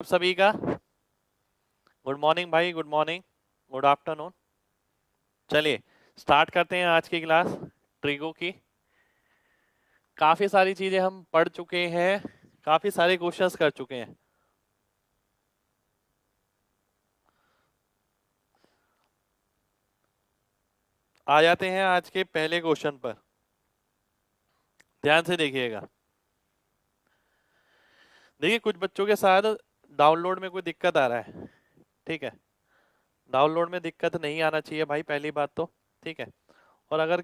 सभी का good morning भाई, गुड मॉर्निंग, गुड आफ्टरनून। चलिए स्टार्ट करते हैं आज की क्लास ट्रिगो की। काफी सारी चीजें हम पढ़ चुके हैं, काफी सारे क्वेश्चंस कर चुके हैं। आ जाते हैं आज के पहले क्वेश्चन पर, ध्यान से देखिएगा। देखिए कुछ बच्चों के साथ डाउनलोड में कोई दिक्कत आ रहा है, ठीक है। डाउनलोड में दिक्कत नहीं आना चाहिए भाई, पहली बात तो, ठीक है। और अगर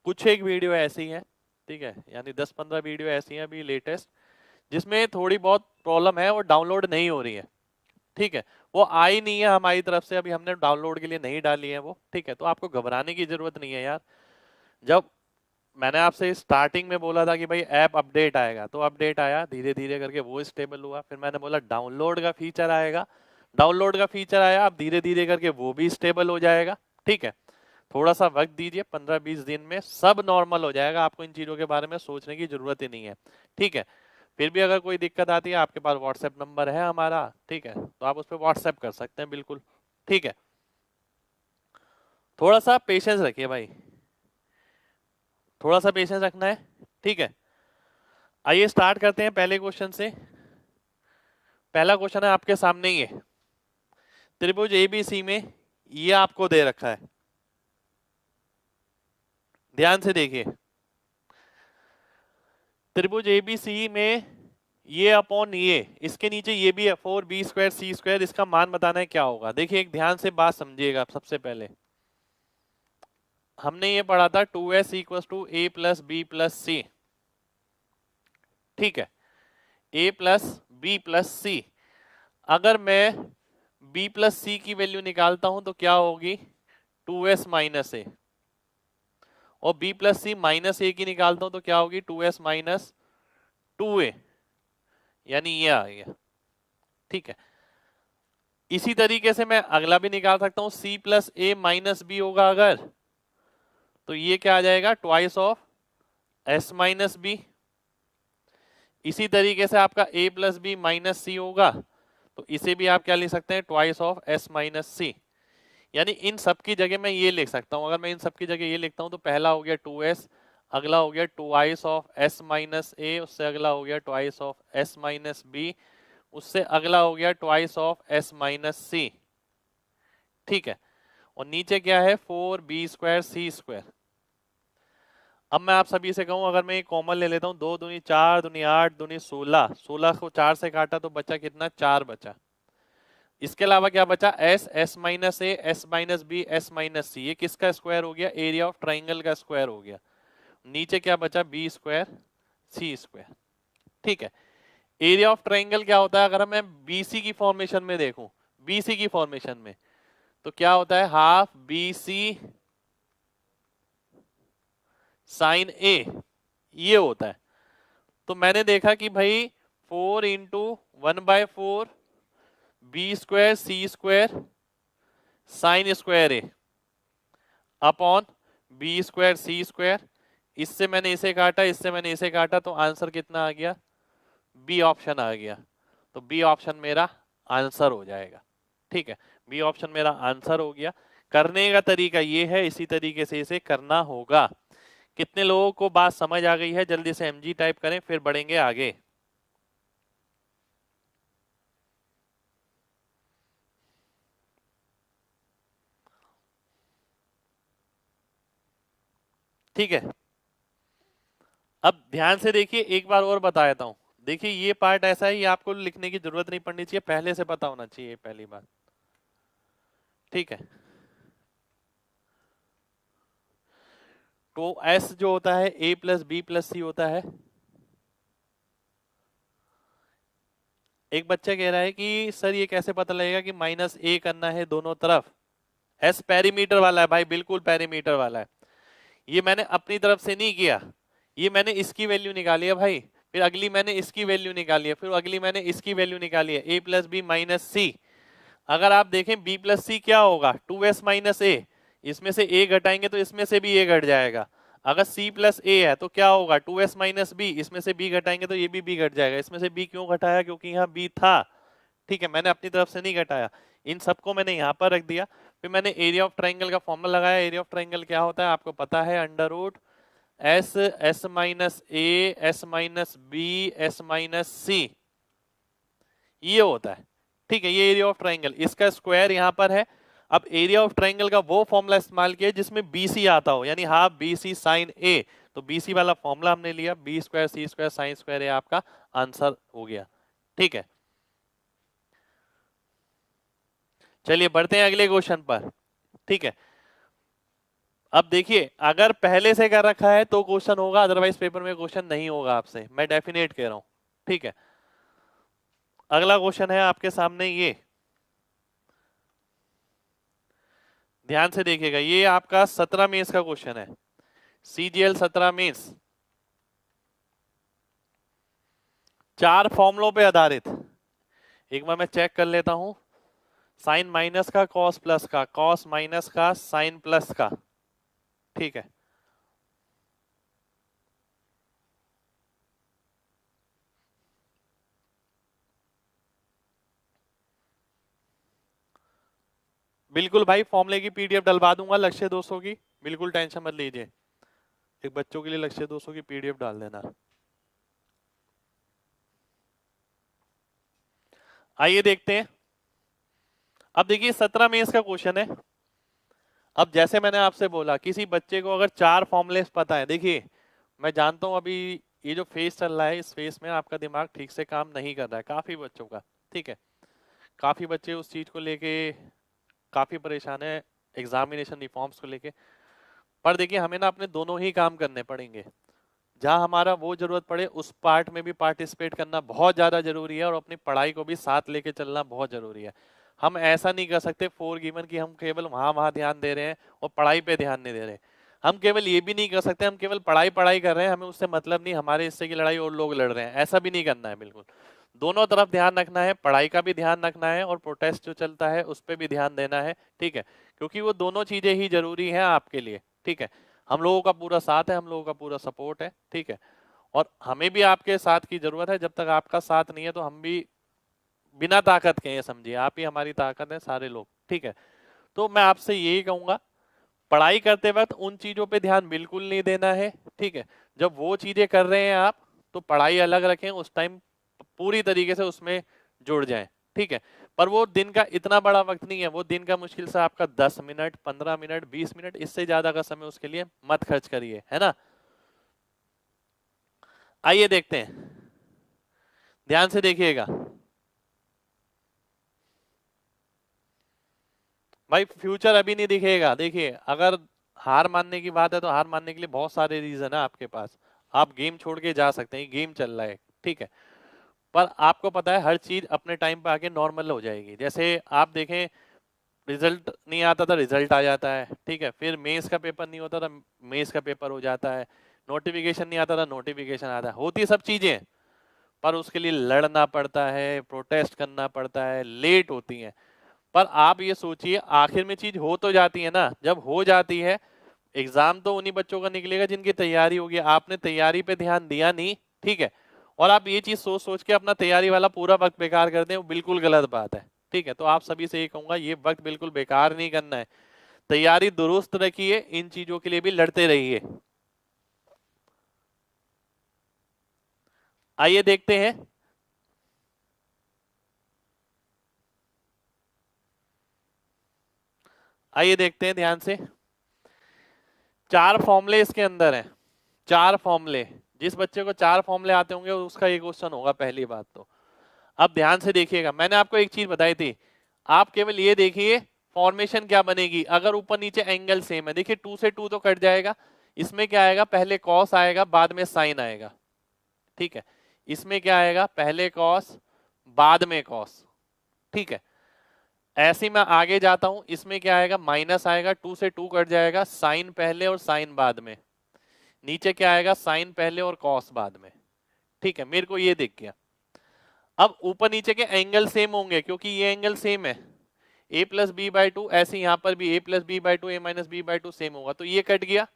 कुछ एक वीडियो ऐसी है, ठीक है, यानी 10-15 वीडियो ऐसी हैं अभी लेटेस्ट जिसमें थोड़ी बहुत प्रॉब्लम है, वो डाउनलोड नहीं हो रही है, ठीक है। वो आई नहीं है हमारी तरफ से, अभी हमने डाउनलोड के लिए नहीं डाली है वो, ठीक है। तो आपको घबराने की जरूरत नहीं है यार। जब मैंने आपसे स्टार्टिंग में बोला था कि भाई ऐप अपडेट आएगा, तो अपडेट आया, धीरे धीरे करके वो स्टेबल हुआ। फिर मैंने बोला डाउनलोड का फीचर आएगा, डाउनलोड का फीचर आया, अब धीरे धीरे करके वो भी स्टेबल हो जाएगा, ठीक है। थोड़ा सा वक्त दीजिए, 15-20 दिन में सब नॉर्मल हो जाएगा, आपको इन चीजों के बारे में सोचने की जरूरत ही नहीं है, ठीक है। फिर भी अगर कोई दिक्कत आती है, आपके पास व्हाट्सएप नंबर है हमारा, ठीक है, तो आप उस पर व्हाट्सएप कर सकते हैं, बिल्कुल ठीक है। थोड़ा सा पेशेंस रखिए भाई, थोड़ा सा पेशेंस रखना है, ठीक है। आइए स्टार्ट करते हैं पहले क्वेश्चन से। पहला क्वेश्चन है आपके सामने ही है, त्रिभुज एबीसी में ये आपको दे रखा है, ध्यान से देखिए। त्रिभुज एबीसी में ये अपॉन ये, इसके नीचे ये भी है 4b² c², इसका मान बताना है क्या होगा। देखिए एक ध्यान से बात समझिएगा। सबसे पहले हमने ये पढ़ा था 2s = a + b + c, ठीक है, a + b + c। अगर मैं b + c की वैल्यू निकालता हूं तो क्या होगी, 2s - a, और b + c - a की निकालता हूं तो क्या होगी, 2s - 2a, यानी ये आ गया, ठीक है। इसी तरीके से मैं अगला भी निकाल सकता हूं, c + a - b होगा अगर, तो ये क्या आ जाएगा, ट्वाइस ऑफ s - b। इसी तरीके से आपका a + b - c होगा, तो इसे भी आप क्या लिख सकते हैं, ट्वाइस ऑफ s - c। यानी इन सब की जगह मैं ये लिख सकता हूं, अगर मैं इन सब की जगह ये लिखता हूं तो पहला हो गया 2s, अगला हो गया ट्वाइस ऑफ s - a, उससे अगला हो गया ट्वाइस ऑफ s - b, उससे अगला हो गया ट्वाइस ऑफ s - c, ठीक है। और नीचे क्या है, 4b² c²। अब मैं आप सभी से कहूं, अगर मैं ये कॉमन ले लेता हूं, 2 दूनी 4, दूनी 8, दूनी 16, 16 को 4 से काटा तो बचा कितना, 4 बचा। इसके अलावा क्या बचा, s, s - a, s - b, s - c। ये किसका स्क्वायर हो गया, एरिया ऑफ ट्राइंगल का स्क्वायर हो गया। नीचे क्या बचा, b², c², ठीक है। एरिया ऑफ ट्राइंगल क्या होता है, अगर मैं बीसी की फॉर्मेशन में देखूं, बीसी की फॉर्मेशन में तो क्या होता है, हाफ BC sin A, ये होता है। तो मैंने देखा कि भाई 4 × 1/4 b² c² sin² A upon b² c²। इससे मैंने इसे काटा, इससे मैंने इसे काटा, तो आंसर कितना आ गया, बी ऑप्शन आ गया। तो बी ऑप्शन मेरा आंसर हो जाएगा, ठीक है। बी ऑप्शन मेरा आंसर हो गया। करने का तरीका ये है, इसी तरीके से इसे करना होगा। कितने लोगों को बात समझ आ गई है, जल्दी से MG टाइप करें, फिर बढ़ेंगे आगे। ठीक है, अब ध्यान से देखिए, एक बार और बता देता हूं। देखिए ये पार्ट ऐसा है, ये आपको लिखने की जरूरत नहीं पड़नी चाहिए, पहले से पता होना चाहिए, पहली बात, ठीक है। तो S जो होता है a + b + c होता है। एक बच्चा कह रहा है कि सर ये कैसे पता लगेगा कि -a करना है दोनों तरफ। S पेरीमीटर वाला है भाई, बिल्कुल पेरीमीटर वाला है। ये मैंने अपनी तरफ से नहीं किया, ये मैंने इसकी वैल्यू निकाली है भाई, फिर अगली मैंने इसकी वैल्यू निकाली है, फिर अगली मैंने इसकी वैल्यू निकाली है, a + b - c। अगर आप देखें b + c क्या होगा, 2s - a, इसमें से a घटाएंगे तो इसमें से भी a घट जाएगा। अगर c + a है तो क्या होगा, 2s - b, इसमें से b घटाएंगे तो ये भी b घट जाएगा। इसमें से b क्यों घटाया, क्योंकि यहाँ b था, ठीक है, मैंने अपनी तरफ से नहीं घटाया, इन सबको मैंने यहाँ पर रख दिया। फिर मैंने एरिया ऑफ ट्राइंगल का फॉर्मूला लगाया। एरिया ऑफ ट्राइंगल क्या होता है आपको पता है, under root s s minus a s minus b s minus c, ये होता है। ठीक है, ये एरिया ऑफ ट्राइंगल, इसका स्क्वायर यहाँ पर है। अब एरिया ऑफ ट्राइंगल का वो फॉर्मूला इस्तेमाल किया जिसमें BC आता हो, यानी हाफ BC साइन ए, तो BC वाला फॉर्मूला हमने लिया, बी स्क्वायर सी स्क्वायर साइन स्क्वायर, ये आपका आंसर हो गया। ठीक है, चलिए बढ़ते हैं अगले क्वेश्चन पर। ठीक है, अब देखिए अगर पहले से कर रखा है तो क्वेश्चन होगा, अदरवाइज पेपर में क्वेश्चन नहीं होगा आपसे, मैं डेफिनेट कह रहा हूं। ठीक है, अगला क्वेश्चन है आपके सामने, ये ध्यान से देखिएगा, ये आपका 17 मेंस का क्वेश्चन है, CGL 17 मेंस, 4 फॉर्मुलों पे आधारित। एक बार मैं चेक कर लेता हूं, साइन माइनस का, कॉस प्लस का, कॉस माइनस का, साइन प्लस का। ठीक है, बिल्कुल भाई, फॉर्मूले की PDF डलवा दूंगा लक्ष्य 200 की, बिल्कुल टेंशन मत लीजिए। एक बच्चों के लिए लक्ष्य 200 की PDF डाल देना। आइए देखते हैं। अब देखिए 17 मेंस का क्वेश्चन है। अब जैसे मैंने आपसे बोला, किसी बच्चे को अगर 4 फॉर्मूले पता है, देखिए मैं जानता हूं अभी ये जो फेज चल रहा है, इस फेज में आपका दिमाग ठीक से काम नहीं कर रहा है काफी बच्चों का। ठीक है, काफी बच्चे उस चीज को लेके काफी परेशान है, एग्जामिनेशन रिफॉर्म्स को लेके। पर देखिए हमें ना अपने दोनों ही काम करने पड़ेंगे, जहां हमारा वो जरूरत पड़े उस पार्ट में भी पार्टिसिपेट करना बहुत ज्यादा जरूरी है, और अपनी पढ़ाई को भी साथ लेके चलना बहुत जरूरी है। हम ऐसा नहीं कर सकते फोर गिवन की हम केवल वहां वहां ध्यान दे रहे हैं और पढ़ाई पे ध्यान नहीं दे रहे। हम केवल ये भी नहीं कर सकते हम केवल पढ़ाई पढ़ाई कर रहे हैं, हमें उससे मतलब नहीं, हमारे हिस्से की लड़ाई और लोग लड़ रहे हैं, ऐसा भी नहीं करना है बिल्कुल। दोनों तरफ ध्यान रखना है, पढ़ाई का भी ध्यान रखना है और प्रोटेस्ट जो चलता है उस पर भी ध्यान देना है। ठीक है, क्योंकि वो दोनों चीजें ही जरूरी हैं आपके लिए। ठीक है, हम लोगों का पूरा साथ है, हम लोगों का पूरा सपोर्ट है। ठीक है, और हमें भी आपके साथ की जरूरत है, जब तक आपका साथ नहीं है तो हम भी बिना ताकत के, ये समझिए आप ही हमारी ताकत है सारे लोग। ठीक है, तो मैं आपसे यही कहूंगा, पढ़ाई करते वक्त उन चीजों पे ध्यान बिल्कुल नहीं देना है। ठीक है, जब वो चीजें कर रहे हैं आप तो पढ़ाई अलग रखें, उस टाइम पूरी तरीके से उसमें जुड़ जाएं। ठीक है, पर वो दिन का इतना बड़ा वक्त नहीं है, वो दिन का मुश्किल से आपका 10 मिनट 15 मिनट 20 मिनट, इससे ज्यादा का समय उसके लिए मत खर्च करिए, है ना। आइए देखते हैं, ध्यान से देखिएगा भाई, फ्यूचर अभी नहीं दिखेगा। देखिए अगर हार मानने की बात है तो हार मानने के लिए बहुत सारे रीजन है आपके पास, आप गेम छोड़ के जा सकते हैं, गेम चल रहा है। ठीक है, पर आपको पता है हर चीज अपने टाइम पे आके नॉर्मल हो जाएगी। जैसे आप देखें, रिजल्ट नहीं आता था, रिजल्ट आ जाता है। ठीक है, फिर मेंस का पेपर नहीं होता था, मेंस का पेपर हो जाता है। नोटिफिकेशन नहीं आता था, नोटिफिकेशन आता है। होती सब चीजें, पर उसके लिए लड़ना पड़ता है, प्रोटेस्ट करना पड़ता है, लेट होती हैं। पर आप ये सोचिए आखिर में चीज हो तो जाती है ना, जब हो जाती है एग्जाम तो उन्हीं बच्चों का निकलेगा जिनकी तैयारी होगी। आपने तैयारी पे ध्यान दिया नहीं, ठीक है, और आप ये चीज सोच सोच के अपना तैयारी वाला पूरा वक्त बेकार कर दें, वो बिल्कुल गलत बात है। ठीक है, तो आप सभी से ये कहूंगा, ये वक्त बिल्कुल बेकार नहीं करना है, तैयारी दुरुस्त रखिए, इन चीजों के लिए भी लड़ते रहिए। आइए देखते हैं, आइए देखते हैं ध्यान से। 4 फॉर्मूले इसके अंदर हैं, 4 फॉर्मूले। जिस बच्चे को 4 फॉर्मूले आते होंगे उसका ये क्वेश्चन होगा, पहली बात तो। अब ध्यान से देखिएगा, मैंने आपको एक चीज बताई थी, आप केवल ये देखिए फॉर्मेशन क्या बनेगी अगर ऊपर नीचे एंगल सेम है। देखिए 2 से 2 तो कट जाएगा, इसमें क्या आएगा, पहले कॉस आएगा बाद में साइन आएगा। ठीक है, इसमें क्या आएगा, पहले कॉस बाद में कॉस। ठीक है, ऐसे ही मैं आगे जाता हूं, इसमें क्या आएगा, माइनस आएगा, 2 से 2 कट जाएगा, साइन पहले और साइन बाद में। नीचे क्या आएगा, साइन पहले और कॉस बाद में। ठीक है, मेरे को ये दिख गया। अब ऊपर नीचे के एंगल सेम होंगे क्योंकि ये एंगल सेम है, a plus B by two, ऐसे यहाँ पर भी a plus B by two, A minus B by two same होगा, तो ये कट गया,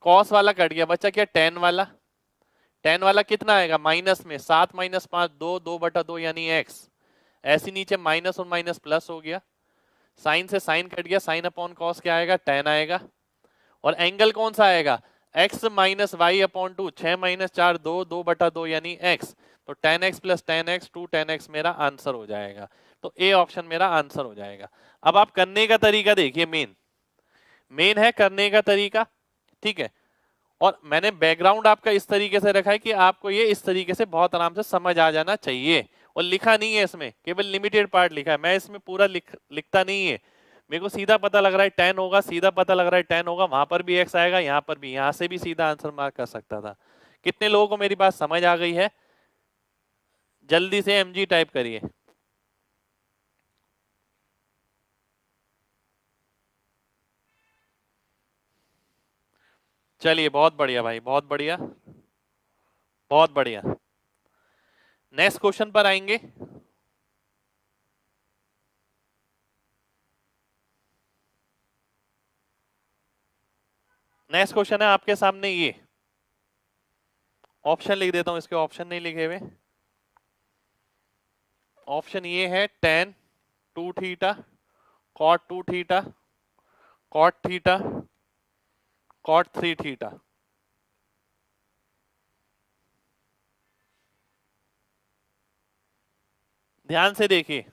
कॉस वाला कट गया, बच्चा क्या, टेन वाला। टेन वाला कितना आएगा, माइनस में 7 माइनस 5 2, 2 बटा 2 यानी x। ऐसे नीचे माइनस और माइनस प्लस हो गया, साइन से साइन कट गया, साइन अपॉन कॉस क्या आएगा, टेन आएगा। और एंगल कौन सा आएगा, x minus Y upon two, 6 minus 4 2, 2/2 यानी x, तो 10x प्लस 10x 2 10x मेरा आंसर हो जाएगा। तो ए ऑप्शन मेरा आंसर हो जाएगा। अब आप करने का तरीका देखिए, मेन है करने का तरीका, ठीक है। और मैंने बैकग्राउंड आपका इस तरीके से रखा है कि आपको ये इस तरीके से बहुत आराम से समझ आ जाना चाहिए। और लिखा नहीं है इसमें, केवल लिमिटेड पार्ट लिखा है, मैं इसमें पूरा लिखता नहीं है। मेरे को सीधा पता लग रहा है 10 होगा, सीधा पता लग रहा है 10 होगा, वहां पर भी एक्स आएगा, यहाँ पर भी, यहां से भी सीधा आंसर मार्क कर सकता था। कितने लोगों को मेरी बात समझ आ गई है? जल्दी से एमजी टाइप करिए। चलिए बहुत बढ़िया भाई, बहुत बढ़िया, बहुत बढ़िया। नेक्स्ट क्वेश्चन पर आएंगे। नेक्स्ट क्वेश्चन है आपके सामने, ये ऑप्शन लिख देता हूं, इसके ऑप्शन नहीं लिखे हुए। ऑप्शन ये है tan 2 theta, cot 2 theta, cot theta, cot 3 theta. ध्यान से देखिए,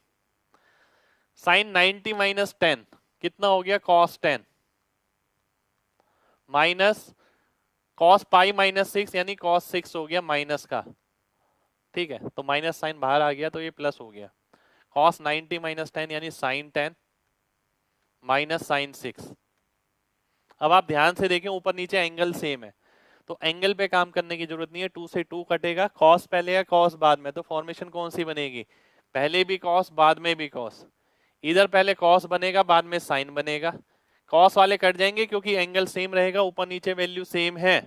साइन 90 माइनस 10 कितना हो गया, cos 10, minus cos pi minus 6 यानी cos 6 हो गया माइनस का, ठीक है। तो माइनस साइन बाहर आ गया तो ये प्लस हो गया, cos 90 माइनस 10 यानी साइन 10 माइनस साइन 6। अब आप ध्यान से देखें, ऊपर नीचे एंगल सेम है, तो एंगल पे काम करने की जरूरत नहीं है, 2 से 2 कटेगा, cos पहले या cos बाद में, तो फॉर्मेशन कौन सी बनेगी, पहले भी cos बाद में भी cos। इधर पहले cos बनेगा बाद में साइन बनेगा, cos वाले कट जाएंगे क्योंकि एंगल सेम रहेगा, ऊपर नीचे वैल्यू सेम है,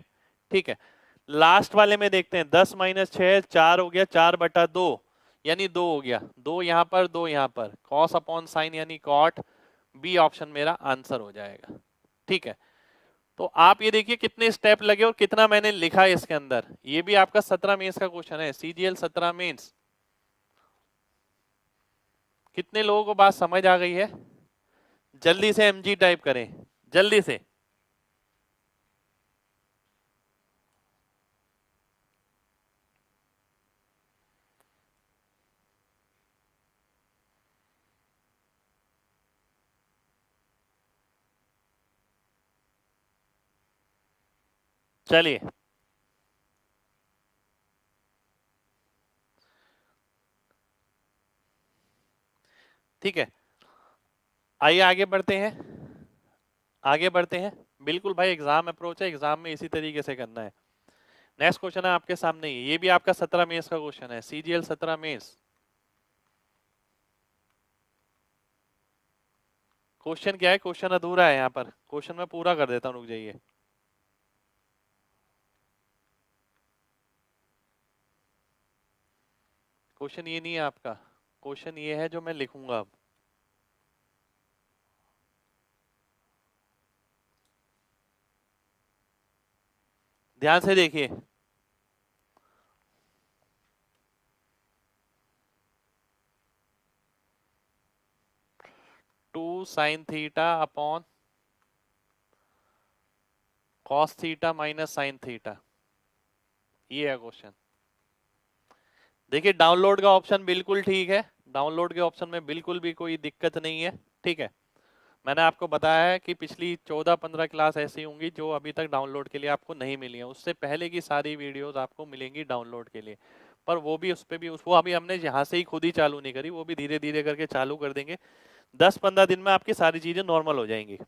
ठीक है। लास्ट वाले में देखते हैं, 10 माइनस 6 4 हो गया, 4/2 यानी 2 हो गया, 2 यहां पर 2 यहां पर, cos अपॉन साइन यानी cot, बी ऑप्शन मेरा आंसर हो जाएगा, ठीक है। तो आप ये देखिए कितने स्टेप लगे और कितना मैंने लिखा है इसके अंदर। ये भी आपका 17 मेंस का क्वेश्चन है, सीजीएल 17 मेंस। कितने लोगों को बात समझ आ गई है? जल्दी से एमजी टाइप करें, जल्दी से। चलिए ठीक है, आइए आगे बढ़ते हैं, आगे बढ़ते हैं। बिल्कुल भाई, एग्जाम अप्रोच है, एग्जाम में इसी तरीके से करना है। नेक्स्ट क्वेश्चन है आपके सामने, ये भी आपका 17 मेंस का क्वेश्चन है, सीजीएल 17 मेंस। क्वेश्चन क्या है, क्वेश्चन अधूरा है, यहाँ पर क्वेश्चन मैं पूरा कर देता हूँ, रुक जाइए। क्वेश्चन ये नहीं है आपका, क्वेश्चन ये है जो मैं लिखूंगा अब। ध्यान से देखिए, 2 sine theta upon cos theta minus sine theta, ये है क्वेश्चन। देखिए डाउनलोड का ऑप्शन बिल्कुल ठीक है, डाउनलोड के ऑप्शन में बिल्कुल भी कोई दिक्कत नहीं है, ठीक है। मैंने आपको बताया है कि पिछली 14-15 क्लास ऐसी होंगी जो अभी तक डाउनलोड के लिए आपको नहीं मिली है, उससे पहले की सारी वीडियोस आपको मिलेंगी डाउनलोड के लिए। पर वो भी उस पे भी वो अभी हमने यहाँ से ही खुद ही चालू नहीं करी, वो भी धीरे धीरे करके चालू कर देंगे। 10-15 दिन में आपकी सारी चीजें नॉर्मल हो जाएंगी,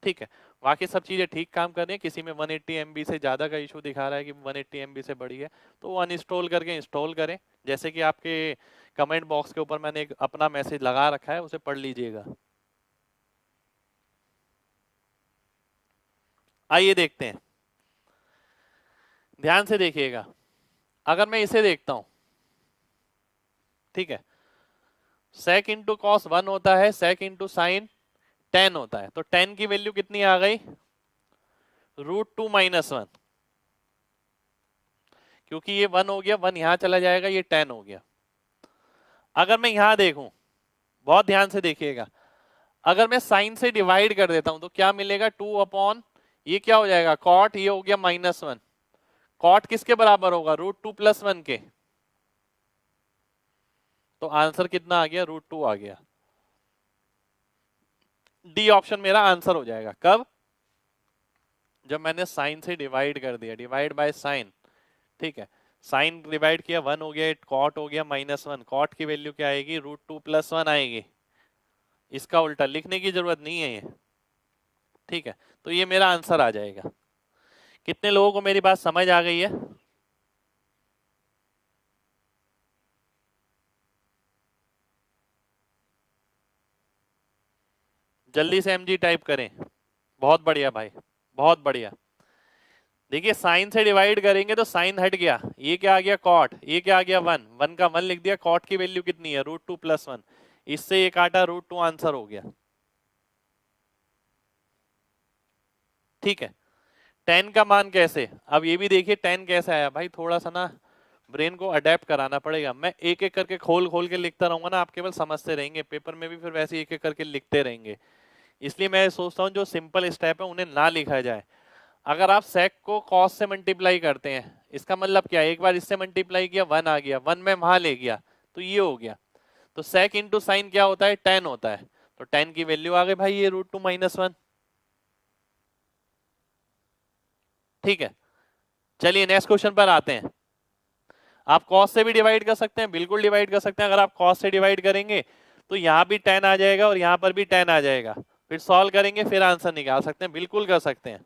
ठीक है। बाकी सब चीजें ठीक काम कर रही हैं, किसी में 180 MB से ज्यादा का इशू दिखा रहा है कि 180 MB से बड़ी है, तो वो अनइंस्टॉल करके इंस्टॉल करें। जैसे कि आपके कमेंट बॉक्स के ऊपर मैंने एक अपना मैसेज लगा रखा है, उसे पढ़ लीजिएगा। आइए देखते हैं, ध्यान से देखिएगा। अगर मैं इसे देखता हूं, ठीक है, sec इंटू कॉस 1 होता है, sec इंटू साइन 10 होता है, तो 10 की वैल्यू कितनी आ गई, √2 - 1, क्योंकि ये 1 हो गया, 1 यहां चला जाएगा, ये 10 हो गया। अगर मैं यहां देखूं, बहुत ध्यान से देखिएगा, अगर मैं साइन से डिवाइड कर देता हूं तो क्या मिलेगा, 2 अपॉन ये क्या हो जाएगा कॉट, ये हो गया -1। कॉट किसके बराबर होगा, √2+1 के। तो आंसर कितना आ गया, √2 आ गया। डी ऑप्शन मेरा आंसर हो जाएगा। कब, जब मैंने साइन से डिवाइड कर दिया, डिवाइड बाय साइन, ठीक है, साइन डिवाइड किया 1 हो गया, कॉट हो गया -1, कॉट की वैल्यू क्या आएगी, √2+1 आएगी। इसका उल्टा लिखने की जरूरत नहीं है ये, ठीक है। तो ये मेरा आंसर आ जाएगा। कितने लोगों को मेरी बात समझ आ गई है? जल्दी से एमजी टाइप करें। बहुत बढ़िया भाई, बहुत बढ़िया। देखिए साइन से डिवाइड करेंगे तो साइन हट गया, ये क्या आ गया कॉट, ये क्या आ गया 1, 1 का 1 लिख दिया, कॉट की वैल्यू कितनी है, √2+1, इससे ये काटा √2, आंसर हो गया। ठीक है, 10 का मान कैसे, अब ये भी देखिए 10 कैसे आया भाई, थोड़ा सा ना ब्रेन को अडेप्ट कराना पड़ेगा। मैं एक एक करके खोल खोल के लिखता रहूंगा ना, आप केवल समझते रहेंगे, पेपर में भी फिर वैसे एक एक करके लिखते रहेंगे। इसलिए मैं सोचता हूँ जो सिंपल स्टेप है उन्हें ना लिखा जाए। अगर आप सेक को कॉस से मल्टीप्लाई करते हैं, इसका मतलब क्या है, एक बार इससे मल्टीप्लाई किया 1 आ गया, 1 में वहां ले गया तो ये हो गया। तो सेक इंटू साइन क्या होता है, 10 होता है। तो 10 की वैल्यू आ गई भाई ये √2 - 1। ठीक है, चलिए नेक्स्ट क्वेश्चन पर आते हैं। आप कॉस से भी डिवाइड कर सकते हैं, बिल्कुल डिवाइड कर सकते हैं। अगर आप कॉस से डिवाइड करेंगे तो यहाँ भी 10 आ जाएगा और यहाँ पर भी 10 आ जाएगा, फिर सॉल्व करेंगे, फिर आंसर निकाल सकते हैं, बिल्कुल कर सकते हैं।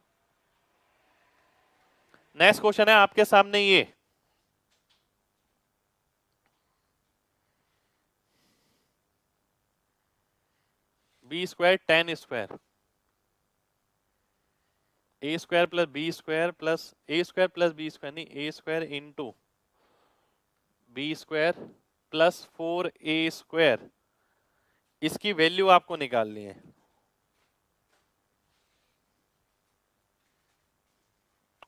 नेक्स्ट क्वेश्चन है आपके सामने ये, b² tan² a² + b² + a² + b² नहीं, a² इंटू b² + 4a², इसकी वैल्यू आपको निकालनी है।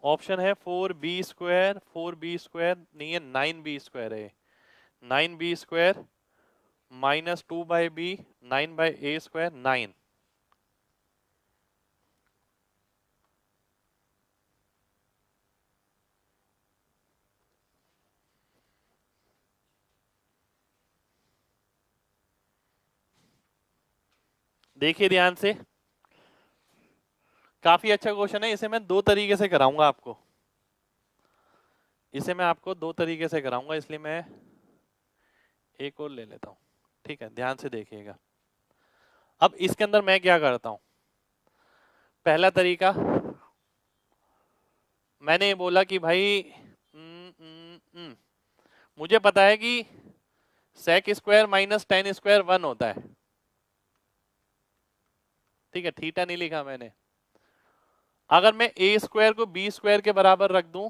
ऑप्शन है 4b² 4b² नहीं है, 9b² है, 9b² -2/b 9/a², 9। देखिए ध्यान से, काफी अच्छा क्वेश्चन है, इसे मैं दो तरीके से कराऊंगा आपको, इसे मैं आपको दो तरीके से कराऊंगा, इसलिए मैं एक और ले लेता हूं। ठीक है, ध्यान से देखिएगा। अब इसके अंदर मैं क्या करता हूं, पहला तरीका मैंने बोला कि भाई मुझे पता है कि sec² - tan² 1 होता है। ठीक है, थीटा नहीं लिखा मैंने। अगर मैं a² को b² के बराबर रख दूं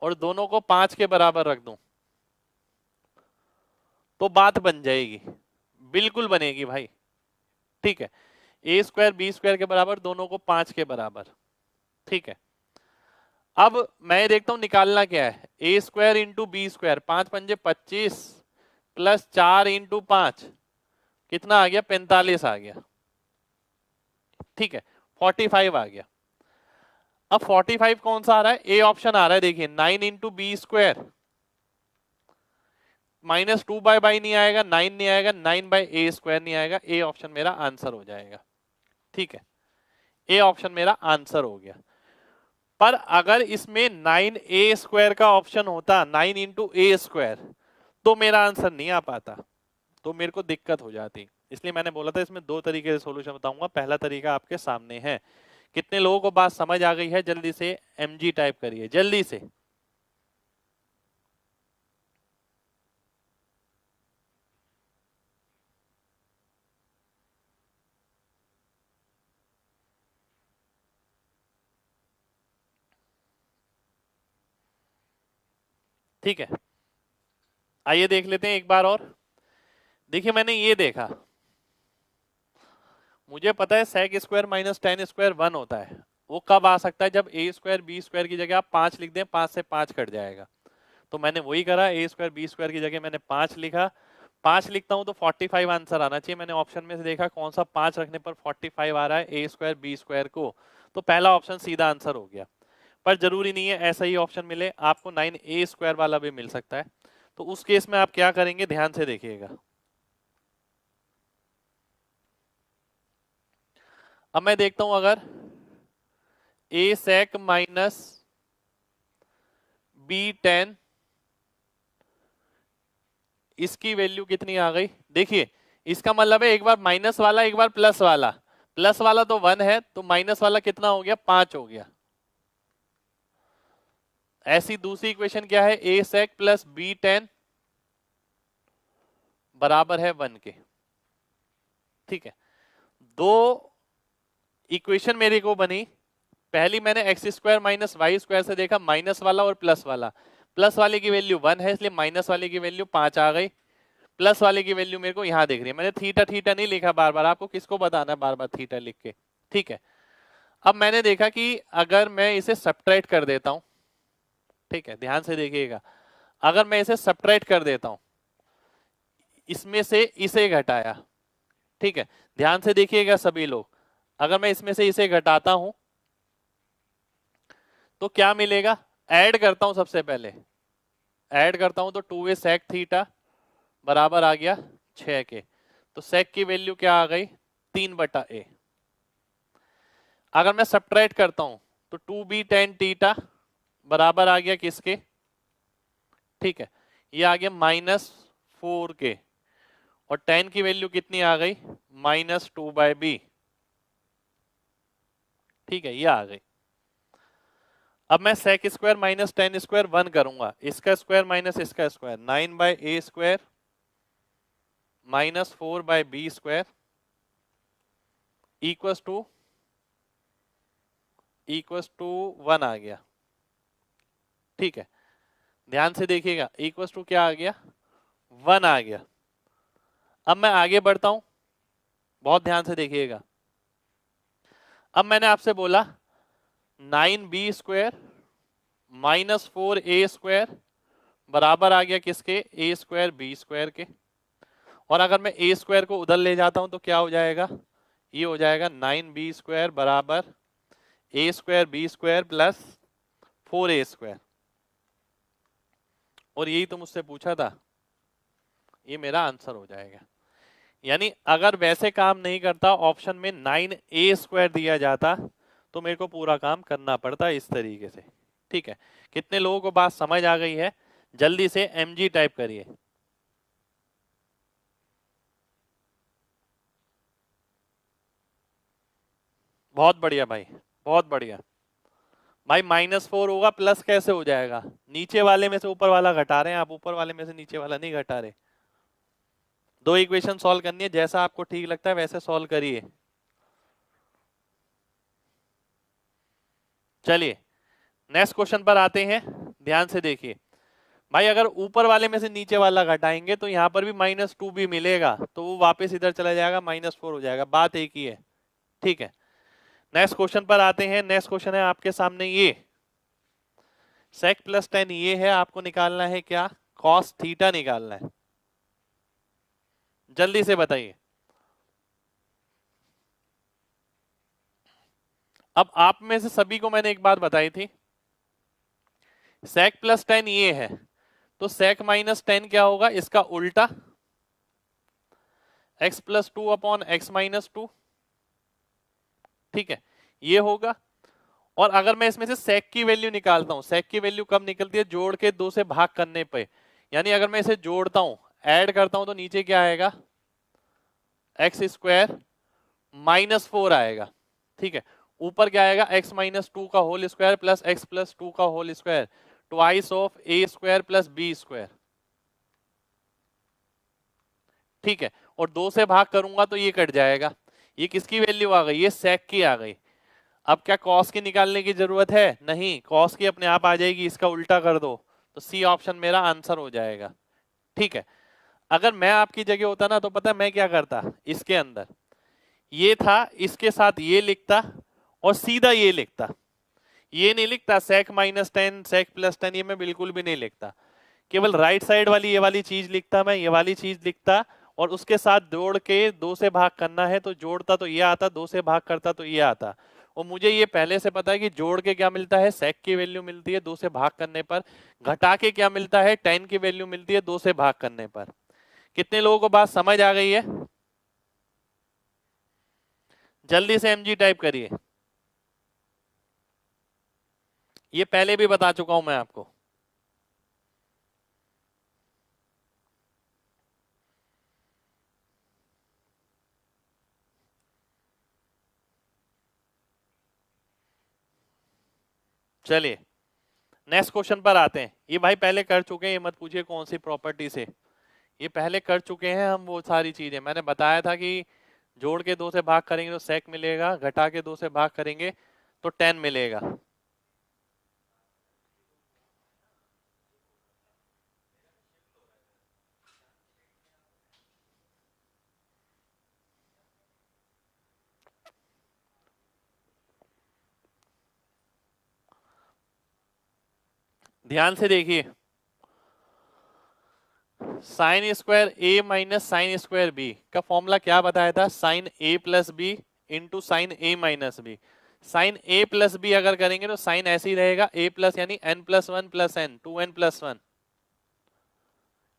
और दोनों को 5 के बराबर रख दूं तो बात बन जाएगी, बिल्कुल बनेगी भाई। ठीक है, a² b² के बराबर, दोनों को 5 के बराबर। ठीक है, अब मैं देखता हूं निकालना क्या है, a² इंटू b², 5 पंजे 25 प्लस 4 इंटू 5 कितना आ गया, 45 आ गया। ठीक है, 45 आ गया। अब 45 कौन सा आ रहा है, ए ऑप्शन आ रहा है, देखिए 9 इंटू b² -2/बाई नहीं आएगा, 9 नहीं आएगा, 9/a² नहीं आएगा, ए ऑप्शन मेरा आंसर हो जाएगा। ठीक है, ए ऑप्शन मेरा आंसर हो गया। पर अगर इसमें 9a² का ऑप्शन होता, 9 इंटू a², तो मेरा आंसर नहीं आ पाता, तो मेरे को दिक्कत हो जाती। इसलिए मैंने बोला था इसमें दो तरीके से सॉल्यूशन बताऊंगा, पहला तरीका आपके सामने है। कितने लोगों को बात समझ आ गई है, जल्दी से mg टाइप करिए जल्दी से। ठीक है, आइए देख लेते हैं एक बार और। देखिए मैंने ये देखा, मुझे पता है sec² - tan² 1 होता है। वो कब आ सकता है, जब a² b² की जगह आप 5 लिख दें, 5 से 5 कट जाएगा। तो मैंने वही करा, ए स्क्वायर बी स्क्वायर की जगह मैंने 5 लिखा। 5 लिखता हूं तो 45 आंसर आना चाहिए। मैंने ऑप्शन में से देखा कौन सा 5 रखने पर 45 आ रहा है ए स्क्वायर बी स्क्वायर को, तो पहला ऑप्शन सीधा आंसर हो गया। पर जरूरी नहीं है ऐसा ही ऑप्शन मिले, आपको 9a स्क्वायर वाला भी मिल सकता है। तो उस केस में आप क्या करेंगे, ध्यान से देखिएगा। अब मैं देखता हूं अगर a sec माइनस b10 इसकी वैल्यू कितनी आ गई। देखिए इसका मतलब है एक बार माइनस वाला एक बार प्लस वाला, प्लस वाला तो 1 है तो माइनस वाला कितना हो गया, 5 हो गया। ऐसी दूसरी इक्वेशन क्या है, a sec प्लस b10 बराबर है 1 के। ठीक है, दो इक्वेशन मेरे को बनी। पहली मैंने X square minus Y square से देखा, माइनस वाला और प्लस वाला। प्लस वाले की वैल्यू 1 है इसलिए माइनस वाले की वैल्यू 5 आ गई। प्लस वाले की वैल्यू मेरे को यहां दिख रही है। मैंने थीटा थीटा नहीं लिखा बार बार, आपको किसको बताना है बार बार थीटा लिख के। ठीक है, अब मैंने देखा कि अगर मैं इसे सब्ट्रैक्ट कर देता हूं, ठीक है ध्यान से देखिएगा, अगर मैं इसे सब्ट्रैक्ट कर देता हूं, इसमें से इसे घटाया, ठीक है ध्यान से देखिएगा सभी लोग, अगर मैं इसमें से इसे घटाता हूं तो क्या मिलेगा, ऐड करता हूं सबसे पहले, ऐड करता हूं तो 2a sec थीटा बराबर आ गया 6 के। तो sec की वैल्यू क्या आ गई, 3/a। अगर मैं सब्ट्रैक्ट करता हूं तो 2b tan थीटा बराबर आ गया किसके, ठीक है ये आ गया -4 के, और tan की वैल्यू कितनी आ गई, -2/b। ठीक है ये आ गई। अब मैं sec square minus tan square 1 करूंगा, इसका स्क्वायर माइनस इसका square, 9/a square -4/b square equals to 1 आ गया। ठीक है ध्यान से देखिएगा, इक्वल्स टू क्या आ गया, 1 आ गया। अब मैं आगे बढ़ता हूं, बहुत ध्यान से देखिएगा। अब मैंने आपसे बोला 9b स्क्वायर -4a स्क्वायर बराबर आ गया किसके, a स्क्वायर b स्क्वायर के। और अगर मैं a स्क्वायर को उधर ले जाता हूं तो क्या हो जाएगा, ये हो जाएगा 9b स्क्वायर बराबर a square b square plus 4a square. और यही तो मुझसे पूछा था, ये मेरा आंसर हो जाएगा। यानी अगर वैसे काम नहीं करता, ऑप्शन में 9a स्क्वायर दिया जाता तो मेरे को पूरा काम करना पड़ता इस तरीके से। ठीक है, कितने लोगों को बात समझ आ गई है, जल्दी से mg टाइप करिए। बहुत बढ़िया भाई, बहुत बढ़िया भाई। -4 होगा प्लस कैसे हो जाएगा, नीचे वाले में से ऊपर वाला घटा रहे हैं आप, ऊपर वाले में से नीचे वाला नहीं घटा रहे। दो इक्वेशन सॉल्व करनी है, जैसा आपको ठीक लगता है वैसे सॉल्व करिए। चलिए नेक्स्ट क्वेश्चन पर आते हैं, ध्यान से देखिए भाई। अगर ऊपर वाले में से नीचे वाला घटाएंगे तो यहां पर भी -2 भी मिलेगा, तो वो वापस इधर चला जाएगा, -4 हो जाएगा, बात एक ही है। ठीक है नेक्स्ट क्वेश्चन पर आते हैं। नेक्स्ट क्वेश्चन है आपके सामने, ये sec प्लस tan ये है, आपको निकालना है क्या, cos थीटा निकालना है। जल्दी से बताइए। अब आप में से सभी को मैंने एक बात बताई थी, sec प्लस tan ये है तो sec माइनस tan क्या होगा, इसका उल्टा, x plus 2 upon x minus 2। ठीक है ये होगा। और अगर मैं इसमें से sec की वैल्यू निकालता हूं, sec की वैल्यू कब निकलती है, जोड़ के 2 से भाग करने पे। यानी अगर मैं इसे जोड़ता हूं, ऐड करता हूं तो नीचे क्या आएगा, एक्स स्क्वायर -4 आएगा। ठीक है ऊपर क्या आएगा, x माइनस 2 का whole square plus x plus 2 का whole square, twice of a square plus b square. ठीक है और 2 से भाग करूंगा तो ये कट जाएगा। ये किसकी वैल्यू आ गई, ये sec की आ गई। अब क्या cos की निकालने की जरूरत है, नहीं, cos की अपने आप आ जाएगी, इसका उल्टा कर दो तो सी ऑप्शन मेरा आंसर हो जाएगा। ठीक है अगर मैं आपकी जगह होता ना तो पता है मैं क्या करता, इसके अंदर ये था, इसके साथ ये लिखता और सीधा ये लिखता। ये नहीं लिखता sec माइनस 10 sec प्लस 10, ये मैं बिल्कुल भी नहीं लिखता। केवल राइट साइड वाली ये वाली चीज लिखता, मैं ये वाली चीज लिखता और उसके साथ जोड़ के 2 से भाग करना है तो जोड़ता तो ये आता, 2 से भाग करता तो ये आता। और मुझे ये पहले से पता है कि जोड़ के क्या मिलता है, सेक की वैल्यू मिलती है 2 से भाग करने पर, घटा के क्या मिलता है, tan की वैल्यू मिलती है 2 से भाग करने पर। कितने लोगों को बात समझ आ गई है? जल्दी से mg टाइप करिए। ये पहले भी बता चुका हूं मैं आपको। चलिए नेक्स्ट क्वेश्चन पर आते हैं। ये भाई पहले कर चुके हैं, ये मत पूछिए कौन सी प्रॉपर्टी से, ये पहले कर चुके हैं हम वो सारी चीजें। मैंने बताया था कि जोड़ के 2 से भाग करेंगे तो सेक मिलेगा, घटा के 2 से भाग करेंगे तो tan मिलेगा। ध्यान से देखिए, sine square a minus sine square b का फॉर्मूला क्या बताया था, sine a plus b into sine A minus b. Sine a plus b अगर करेंगे तो साइन ऐसे ही रहेगा, ए प्लस यानी n plus one plus n, 2n plus one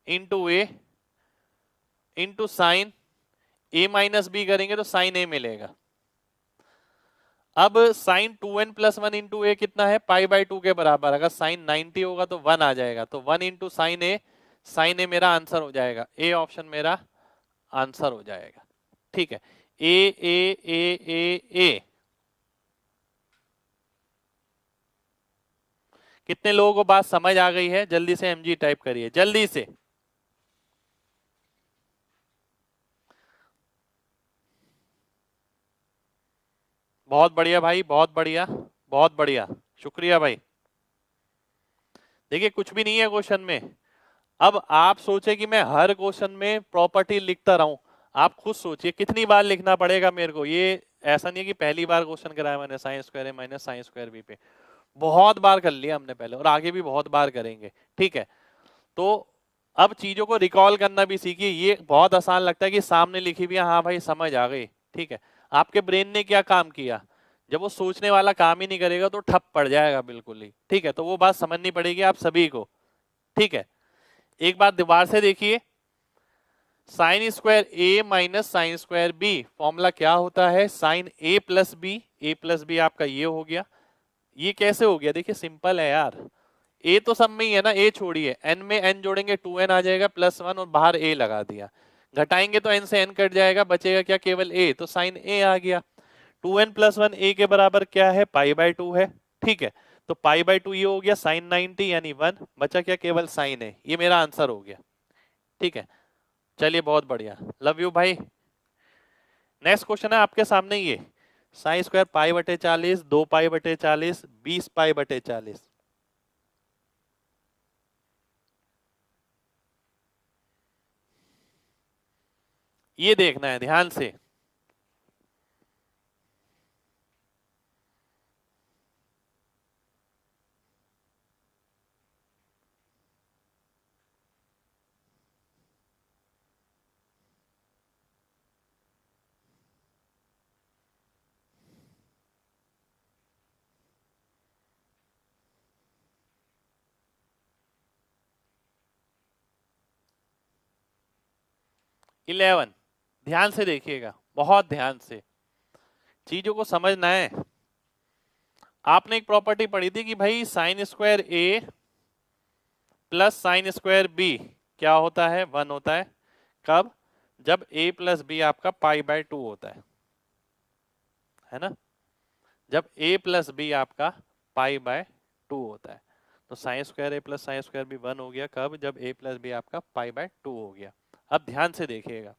into a into sine A minus b करेंगे तो sine a मिलेगा। अब sine 2n plus one into a कितना है, पाई बाई 2 के बराबर। अगर साइन 90 होगा तो 1 आ जाएगा, तो 1 इंटू साइन ए, साइन ए मेरा आंसर हो जाएगा, ए ऑप्शन मेरा आंसर हो जाएगा। ठीक है, ए ए ए ए ए। कितने लोगों को बात समझ आ गई है? जल्दी से mg टाइप करिए, जल्दी से। बहुत बढ़िया भाई, बहुत बढ़िया, बहुत बढ़िया, शुक्रिया भाई। देखिए कुछ भी नहीं है क्वेश्चन में। अब आप सोचे कि मैं हर क्वेश्चन में प्रॉपर्टी लिखता रहूं, आप खुद सोचिए कितनी बार लिखना पड़ेगा मेरे को। ये ऐसा नहीं है कि पहली बार क्वेश्चन कराया मैंने sign square a minus sine square B पे, बहुत बार कर लिया हमने पहले और आगे भी बहुत बार करेंगे। ठीक है, तो अब चीजों को रिकॉल करना भी सीखिए। ये बहुत आसान लगता है कि सामने लिखी हुई है, हाँ भाई समझ आ गई। ठीक है, आपके ब्रेन ने क्या काम किया, जब वो सोचने वाला काम ही नहीं करेगा तो ठप पड़ जाएगा बिल्कुल ही। ठीक है, तो वो बात समझनी पड़ेगी आप सभी को। ठीक है, एक बात दोबारा से देखिए, sine square a minus sine square b formula क्या होता है, sine a plus b. A plus b आपका ये हो गया, ये कैसे हो गया, देखिए सिंपल है यार, ए तो सब में ही है ना, ए छोड़िए, एन में एन जोड़ेंगे 2n आ जाएगा प्लस 1 और बाहर ए लगा दिया, घटाएंगे तो एन से एन कट जाएगा, बचेगा क्या, केवल ए, तो साइन ए आ गया। 2n प्लस 1 ए के बराबर क्या है, पाई बाय 2 है। ठीक है, तो पाई बाय 2 ये हो गया साइन 90 यानी 1, बचा क्या, केवल साइन ए, ये मेरा आंसर हो गया। ठीक है, चलिए बहुत बढ़िया, लव यू भाई। नेक्स्ट क्वेश्चन है आपके सामने, ये साइन स्क्वायर पाई बटे 40, 2 पाई बटे 40, 20 पाई बटे 40। ये देखना है ध्यान से। इलेवन, ध्यान से देखिएगा, बहुत ध्यान से चीजों को समझना है। आपने एक प्रॉपर्टी पढ़ी थी कि भाई साइन स्क्वायर ए प्लस साइन स्क्वायर बी क्या होता है, 1 होता है। कब, जब a प्लस बी आपका पाई बाय 2 होता है ना, जब a प्लस बी आपका पाई बाय 2 होता है। तो साइन स्क्वायर ए प्लस साइन स्क्वायर बी 1 हो गया, कब, जब a प्लस बी आपका पाई बाय 2 हो गया। अब ध्यान से देखिएगा,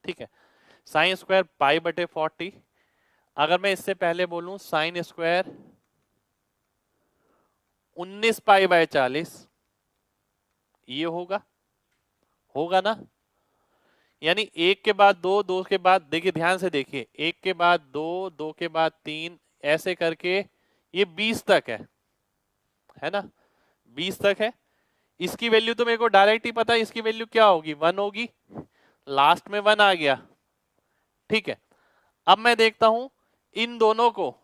ठीक है, साइन स्क्वायर पाई बटे 40, अगर मैं इससे पहले बोलूं साइन स्क्वायर 19 पाई बाय 40, ये होगा, होगा ना, यानी एक के बाद दो, दो के बाद, देखिए ध्यान से देखिए, एक के बाद दो, दो के बाद तीन, ऐसे करके ये 20 तक है ना, 20 तक है। इसकी वैल्यू तो मेरे को डायरेक्ट ही पता है, इसकी वैल्यू क्या होगी, 1 होगी, लास्ट में 1 आ गया। ठीक है, अब मैं देखता हूं इन दोनों को,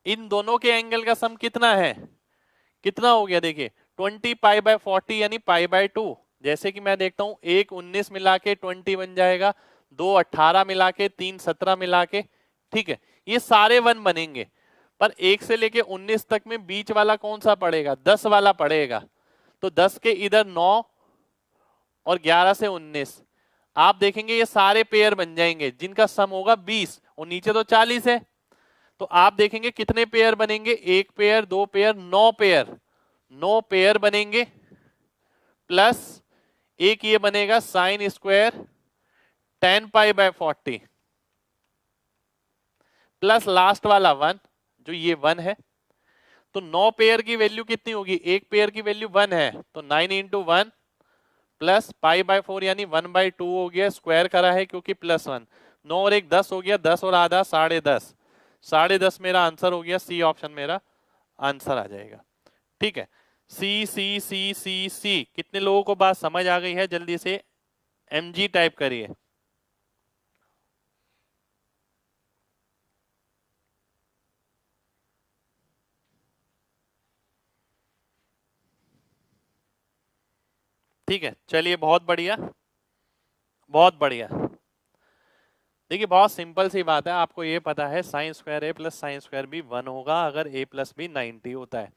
इन दोनों के एंगल का सम कितना है, कितना हो गया देखिए 20 पाई बाय 40 यानी पाई बाय 2। जैसे कि मैं देखता हूं 1 19 मिला के 20 बन जाएगा, 2 18 मिला के, 3 17 मिला के। ठीक है, ये सारे 1 बनेंगे, पर 1 से लेके 19 तक में बीच वाला कौन सा पड़ेगा, 10 वाला पड़ेगा। तो 10 के इधर 9 और 11 से 19, आप देखेंगे ये सारे पेयर बन जाएंगे जिनका सम होगा 20, और नीचे तो 40 है। तो आप देखेंगे कितने पेयर बनेंगे, 1 पेयर 2 पेयर 9 पेयर, 9 पेयर बनेंगे, प्लस एक ये बनेगा sine square 10 pi by 40, plus last वाला 1 जो ये 1 है। तो 9 पेयर की वैल्यू कितनी होगी, एक पेयर की वैल्यू 1 है, तो 9 इंटू 1 प्लस पाई बाय 4 यानी 1/2 हो गया, स्क्वायर करा है क्योंकि प्लस 1, 9 और 1 10 हो गया, 10 और आधा 10.5, 10.5 मेरा आंसर हो गया, सी ऑप्शन मेरा आंसर आ जाएगा। ठीक है, सी सी सी सी सी। कितने लोगों को बात समझ आ गई है, जल्दी से mg टाइप करिए। ठीक है, चलिए बहुत बढ़िया, बहुत बढ़िया। देखिए बहुत सिंपल सी बात है, आपको ये पता है साइन स्क्वायर ए प्लस साइन स्क्वायर बी 1 होगा अगर a प्लस बी 90 होता है।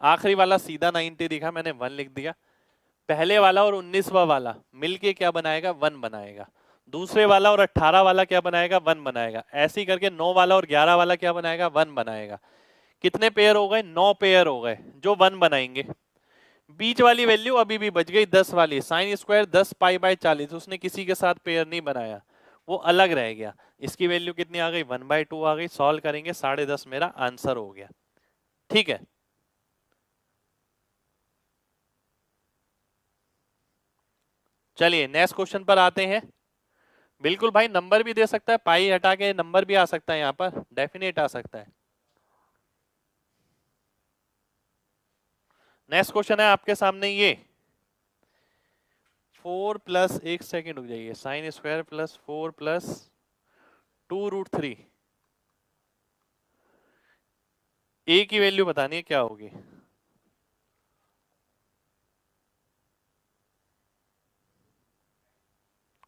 आखिरी वाला सीधा 90 दिखा, मैंने 1 लिख दिया। पहले वाला और 19वां वाला मिलके क्या बनाएगा, 1 बनाएगा। दूसरे वाला और 18 वाला क्या बनाएगा, 1 बनाएगा। ऐसे ही करके 9 वाला और 11 वाला क्या बनाएगा, 1 बनाएगा। कितने पेयर हो गए, 9 पेयर हो गए जो 1 बनाएंगे। बीच वाली वैल्यू अभी भी बच गई 10 वाली, साइन स्क्वायर 10 पाई बाय 40, उसने किसी के साथ पेयर नहीं बनाया, वो अलग रह गया। इसकी वैल्यू कितनी आ गई, 1/2 आ गई। सॉल्व करेंगे, 10.5 मेरा आंसर हो गया। ठीक है, चलिए नेक्स्ट क्वेश्चन पर आते हैं। बिल्कुल भाई, नंबर भी दे सकता है, पाई हटा के नंबर भी आ सकता है, यहाँ पर डेफिनेट आ सकता है। नेक्स्ट क्वेश्चन है आपके सामने ये 4 प्लस, एक सेकेंड रुक जाइए, साइन स्क्वायर प्लस 4 प्लस 2√3, ए की वैल्यू बतानी है क्या होगी।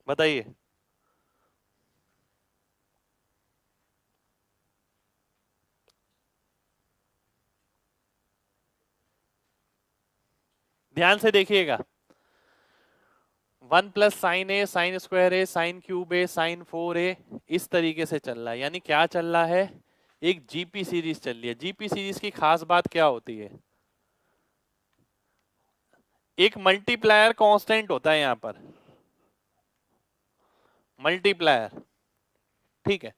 बताइए। ध्यान से देखिएगा, 1 प्लस साइन ए, साइन स्क्वायर ए, साइन क्यूब ए, साइन 4a, इस तरीके से चल रहा है। यानी क्या चल रहा है, एक जीपी सीरीज चल रही है। जीपी सीरीज की खास बात क्या होती है, एक मल्टीप्लायर कांस्टेंट होता है यहां पर, मल्टीप्लायर। ठीक है,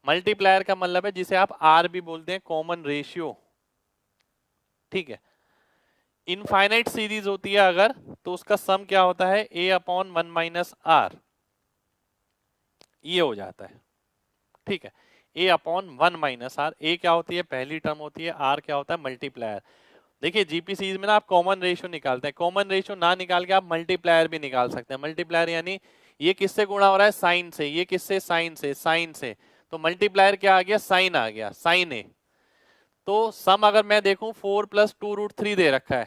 मल्टीप्लायर का मतलब है जिसे आप आर भी बोलते हैं, कॉमन रेशियो। ठीक है, इनफाइनाइट सीरीज होती है अगर, तो उसका सम क्या होता है, a/1 माइनस आर, ये हो जाता है। ठीक है, a/1 माइनस आर, ए क्या होती है, पहली टर्म होती है, आर क्या होता है, मल्टीप्लायर। देखिए जीपी सीरीज में ना आप कॉमन रेशियो निकालते हैं, कॉमन रेशियो ना निकाल के आप मल्टीप्लायर भी निकाल सकते हैं। मल्टीप्लायर यानी ये किससे गुणा हो रहा है, साइन से, ये किससे, साइन से, साइन से, तो मल्टीप्लायर क्या आ गया, साइन आ गया, साइन ए। तो सम अगर मैं देखूं 4 प्लस 2√3 दे रखा है,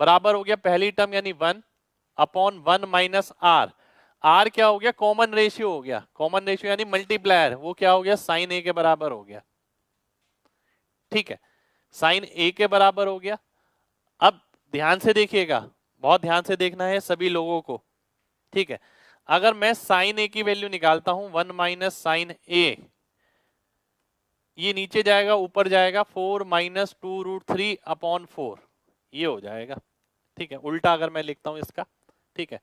बराबर हो गया पहली टर्म यानी 1/1 माइनस आर। आर क्या हो गया, कॉमन रेशियो हो गया, कॉमन रेशियो यानी मल्टीप्लायर, वो क्या हो गया, साइन ए के बराबर हो गया। ठीक है, साइन ए के बराबर हो गया। अब ध्यान से देखिएगा, बहुत ध्यान से देखना है सभी लोगों को। ठीक है, अगर मैं साइन ए की वैल्यू निकालता हूं 1 माइनस साइन ए, ये नीचे जाएगा ऊपर जाएगा, 4 माइनस 2√3/4, ये हो जाएगा। ठीक है, उल्टा अगर मैं लिखता हूं इसका। ठीक है,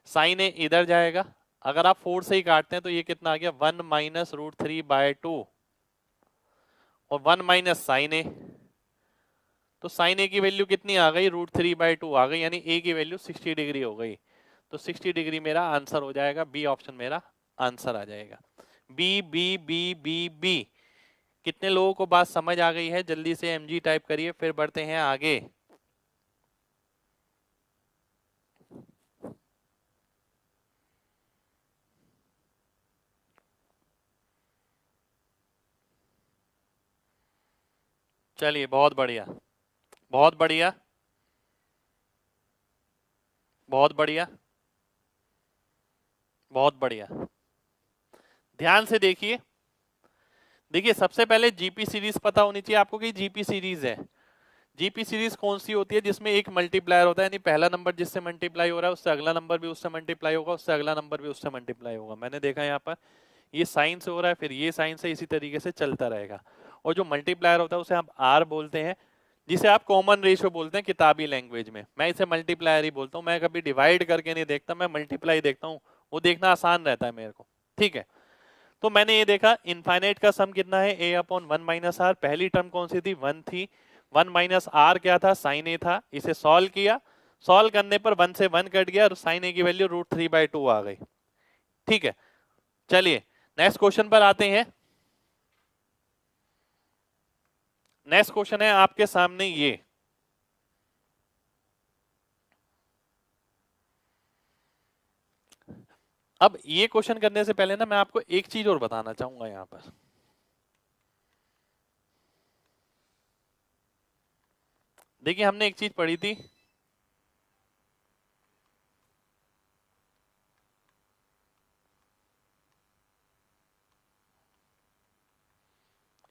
साइन ए इधर जाएगा, अगर आप 4 से ही काटते हैं तो ये कितना आ गया, 1 माइनस √3/2 और 1 माइनस साइन ए, तो साइन ए की वैल्यू कितनी आ गई, √3/2 आ गई, यानी ए की वैल्यू 60 डिग्री हो गई। तो 60 डिग्री मेरा आंसर हो जाएगा, बी ऑप्शन मेरा आंसर आ जाएगा। B B B B B. कितने लोगों को बात समझ आ गई है? जल्दी से mg टाइप करिए, फिर बढ़ते हैं आगे। चलिए, बहुत बढ़िया, बहुत बढ़िया, बहुत बढ़िया, बहुत बढ़िया। ध्यान से देखिए, देखिए सबसे पहले जीपी सीरीज पता होनी चाहिए आपको कि जीपी सीरीज है। जीपी सीरीज कौन सी होती है? जिसमें एक मल्टीप्लायर होता है, यानी पहला नंबर जिससे मल्टीप्लाई हो रहा है उससे अगला नंबर भी उससे मल्टीप्लाई होगा, उससे अगला नंबर भी उससे मल्टीप्लाई होगा। मैंने देखा यहाँ पर ये साइन से हो रहा है, फिर ये साइन से, इसी तरीके से चलता रहेगा। और जो मल्टीप्लायर होता है उसे हम आर बोलते हैं, जिसे आप कॉमन रेशियो बोलते हैं किताबी लैंग्वेज में। मैं इसे मल्टीप्लायर ही बोलता हूँ, मैं कभी डिवाइड करके नहीं देखता, मैं मल्टीप्लाई देखता हूँ, वो देखना आसान रहता है मेरे को। ठीक है, तो मैंने ये देखा इनफाइनाइट का सम कितना है, a अपॉन 1 माइनस आर। पहली टर्म कौन सी थी? 1 थी। 1 माइनस आर क्या था? साइन ए था। इसे सॉल्व किया, सॉल्व करने पर 1 से 1 कट गया और साइन ए की वैल्यू √3/2 आ गई। ठीक है, चलिए नेक्स्ट क्वेश्चन पर आते हैं। नेक्स्ट क्वेश्चन है आपके सामने ये। अब ये क्वेश्चन करने से पहले ना मैं आपको एक चीज और बताना चाहूंगा यहां पर। देखिए हमने एक चीज पढ़ी थी,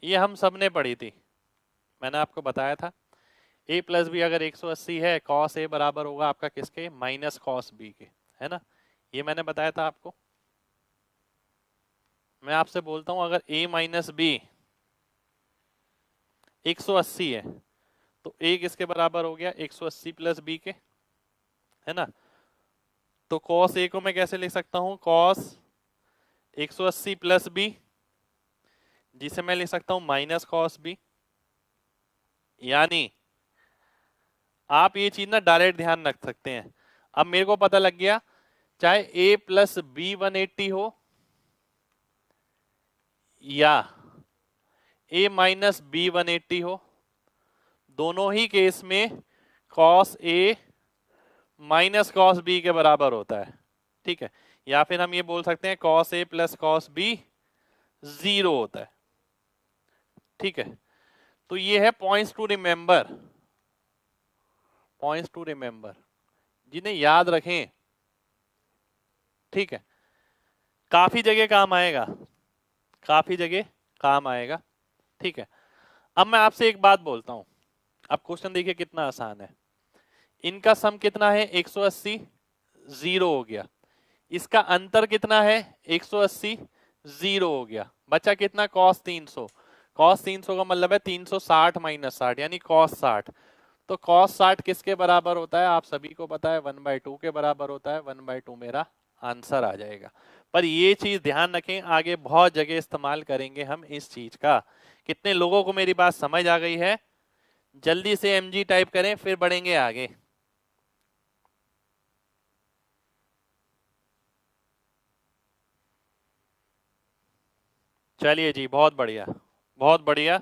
ये हम सब ने पढ़ी थी। मैंने आपको बताया था a प्लस बी अगर 180 है, cos a बराबर होगा आपका किसके? माइनस cos b के, है ना? ये मैंने बताया था आपको। मैं आपसे बोलता हूं अगर a माइनस बी 180 है तो a किसके बराबर हो गया? 180 प्लस b के, है ना? तो cos a को मैं कैसे लिख सकता हूं? cos 180 प्लस b, जिसे मैं लिख सकता हूं माइनस cos b। यानी आप ये चीज ना डायरेक्ट ध्यान रख सकते हैं। अब मेरे को पता लग गया, चाहे a प्लस बी 180 हो या a माइनस बी 180 हो, दोनों ही केस में cos a minus cos b के बराबर होता है। ठीक है, या फिर हम ये बोल सकते हैं cos a plus cos b 0 होता है। ठीक है, तो ये है points to remember, points to remember जिन्हें याद रखें। ठीक है, काफी जगह काम आएगा, काफी जगह काम आएगा। ठीक है, अब मैं आपसे एक बात बोलता हूं। अब क्वेश्चन देखिए कितना आसान है। इनका सम कितना है? 180, 0 हो गया। इसका अंतर कितना है? 180, 0 हो गया। बचा कितना? cos 300। cos 300 का मतलब है 360 माइनस 60, यानी cos 60। तो cos 60 किसके बराबर होता है? आप सभी को पता है 1/2 के बराबर होता है। 1/2 मेरा आंसर आ जाएगा। पर ये चीज ध्यान रखें, आगे बहुत जगह इस्तेमाल करेंगे हम इस चीज का। कितने लोगों को मेरी बात समझ आ गई है? जल्दी से mg टाइप करें, फिर बढ़ेंगे आगे। चलिए जी, बहुत बढ़िया, बहुत बढ़िया।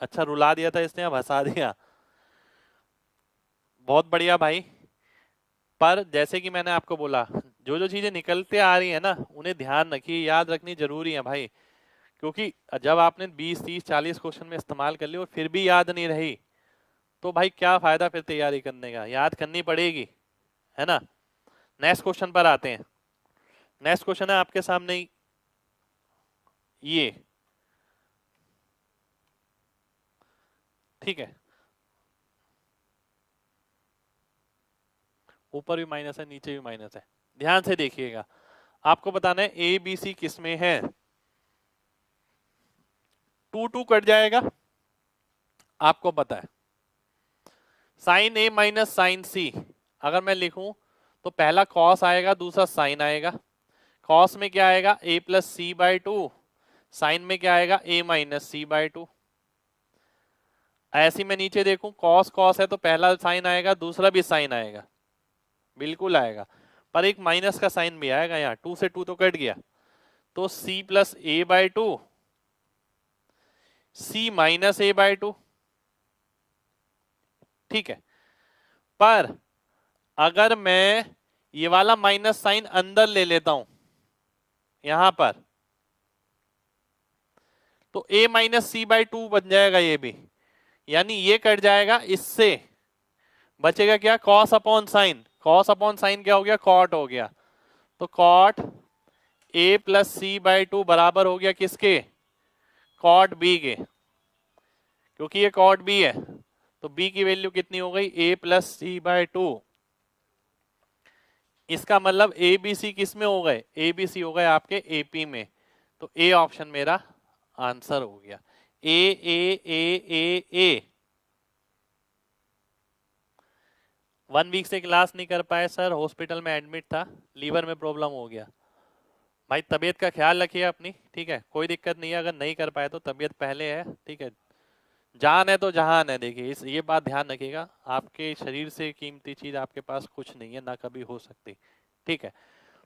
अच्छा, रुला दिया था इसने, अब हंसा दिया। बहुत बढ़िया भाई। पर जैसे कि मैंने आपको बोला, जो जो चीजें निकलते आ रही है ना, उन्हें ध्यान रखिए, याद रखनी जरूरी है भाई। क्योंकि जब आपने 20 30 40 क्वेश्चन में इस्तेमाल कर ली और फिर भी याद नहीं रही, तो भाई क्या फायदा फिर तैयारी करने का? याद करनी पड़ेगी, है ना? नेक्स्ट क्वेश्चन पर आते हैं। नेक्स्ट क्वेश्चन है आपके सामने ये। ठीक है, ऊपर भी माइनस है, नीचे भी माइनस है। ध्यान से देखिएगा, आपको बताना है ए बी सी किस में है। 2 2 कट जाएगा, आपको पता है। साइन ए माइनस साइन सी अगर मैं लिखूं तो पहला कॉस आएगा, दूसरा साइन आएगा। कॉस में क्या आएगा? a+c/2। साइन में क्या आएगा? a-c/2। ऐसे मैं नीचे देखूं, कॉस कॉस है तो पहला साइन आएगा, दूसरा भी साइन आएगा, बिल्कुल आएगा। पर एक माइनस का साइन भी आएगा यहाँ, 2 से 2 तो कट गया, तो c प्लस ए बाय 2 c माइनस ए बाय 2, ठीक है। पर अगर मैं ये वाला माइनस साइन अंदर ले लेता हूं यहां पर, तो a माइनस सी बाई 2 बन जाएगा ये भी, यानी ये कट जाएगा, इससे बचेगा क्या, cos upon sine. Cos upon sine क्या हो गया, कॉट हो गया। तो cot a plus C by 2 बराबर हो गया किसके, कॉट b के, क्योंकि ये कॉट b है तो b की वैल्यू कितनी हो गई, a प्लस सी बाई 2। इसका मतलब ए बी सी किस में हो गए, ए बी सी हो गए आपके एपी में। तो ए ऑप्शन मेरा आंसर हो गया। ए 1 वीक से क्लास नहीं कर पाए सर, हॉस्पिटल में एडमिट था, लीवर में प्रॉब्लम हो गया। भाई तबीयत का ख्याल रखिए अपनी, ठीक है, कोई दिक्कत नहीं है, अगर नहीं कर पाए तो तबीयत पहले है, ठीक है, जान है तो जहान है। देखिए इस ये बात ध्यान रखिएगा, आपके शरीर से कीमती चीज आपके पास कुछ नहीं है, ना कभी हो सकती, ठीक है।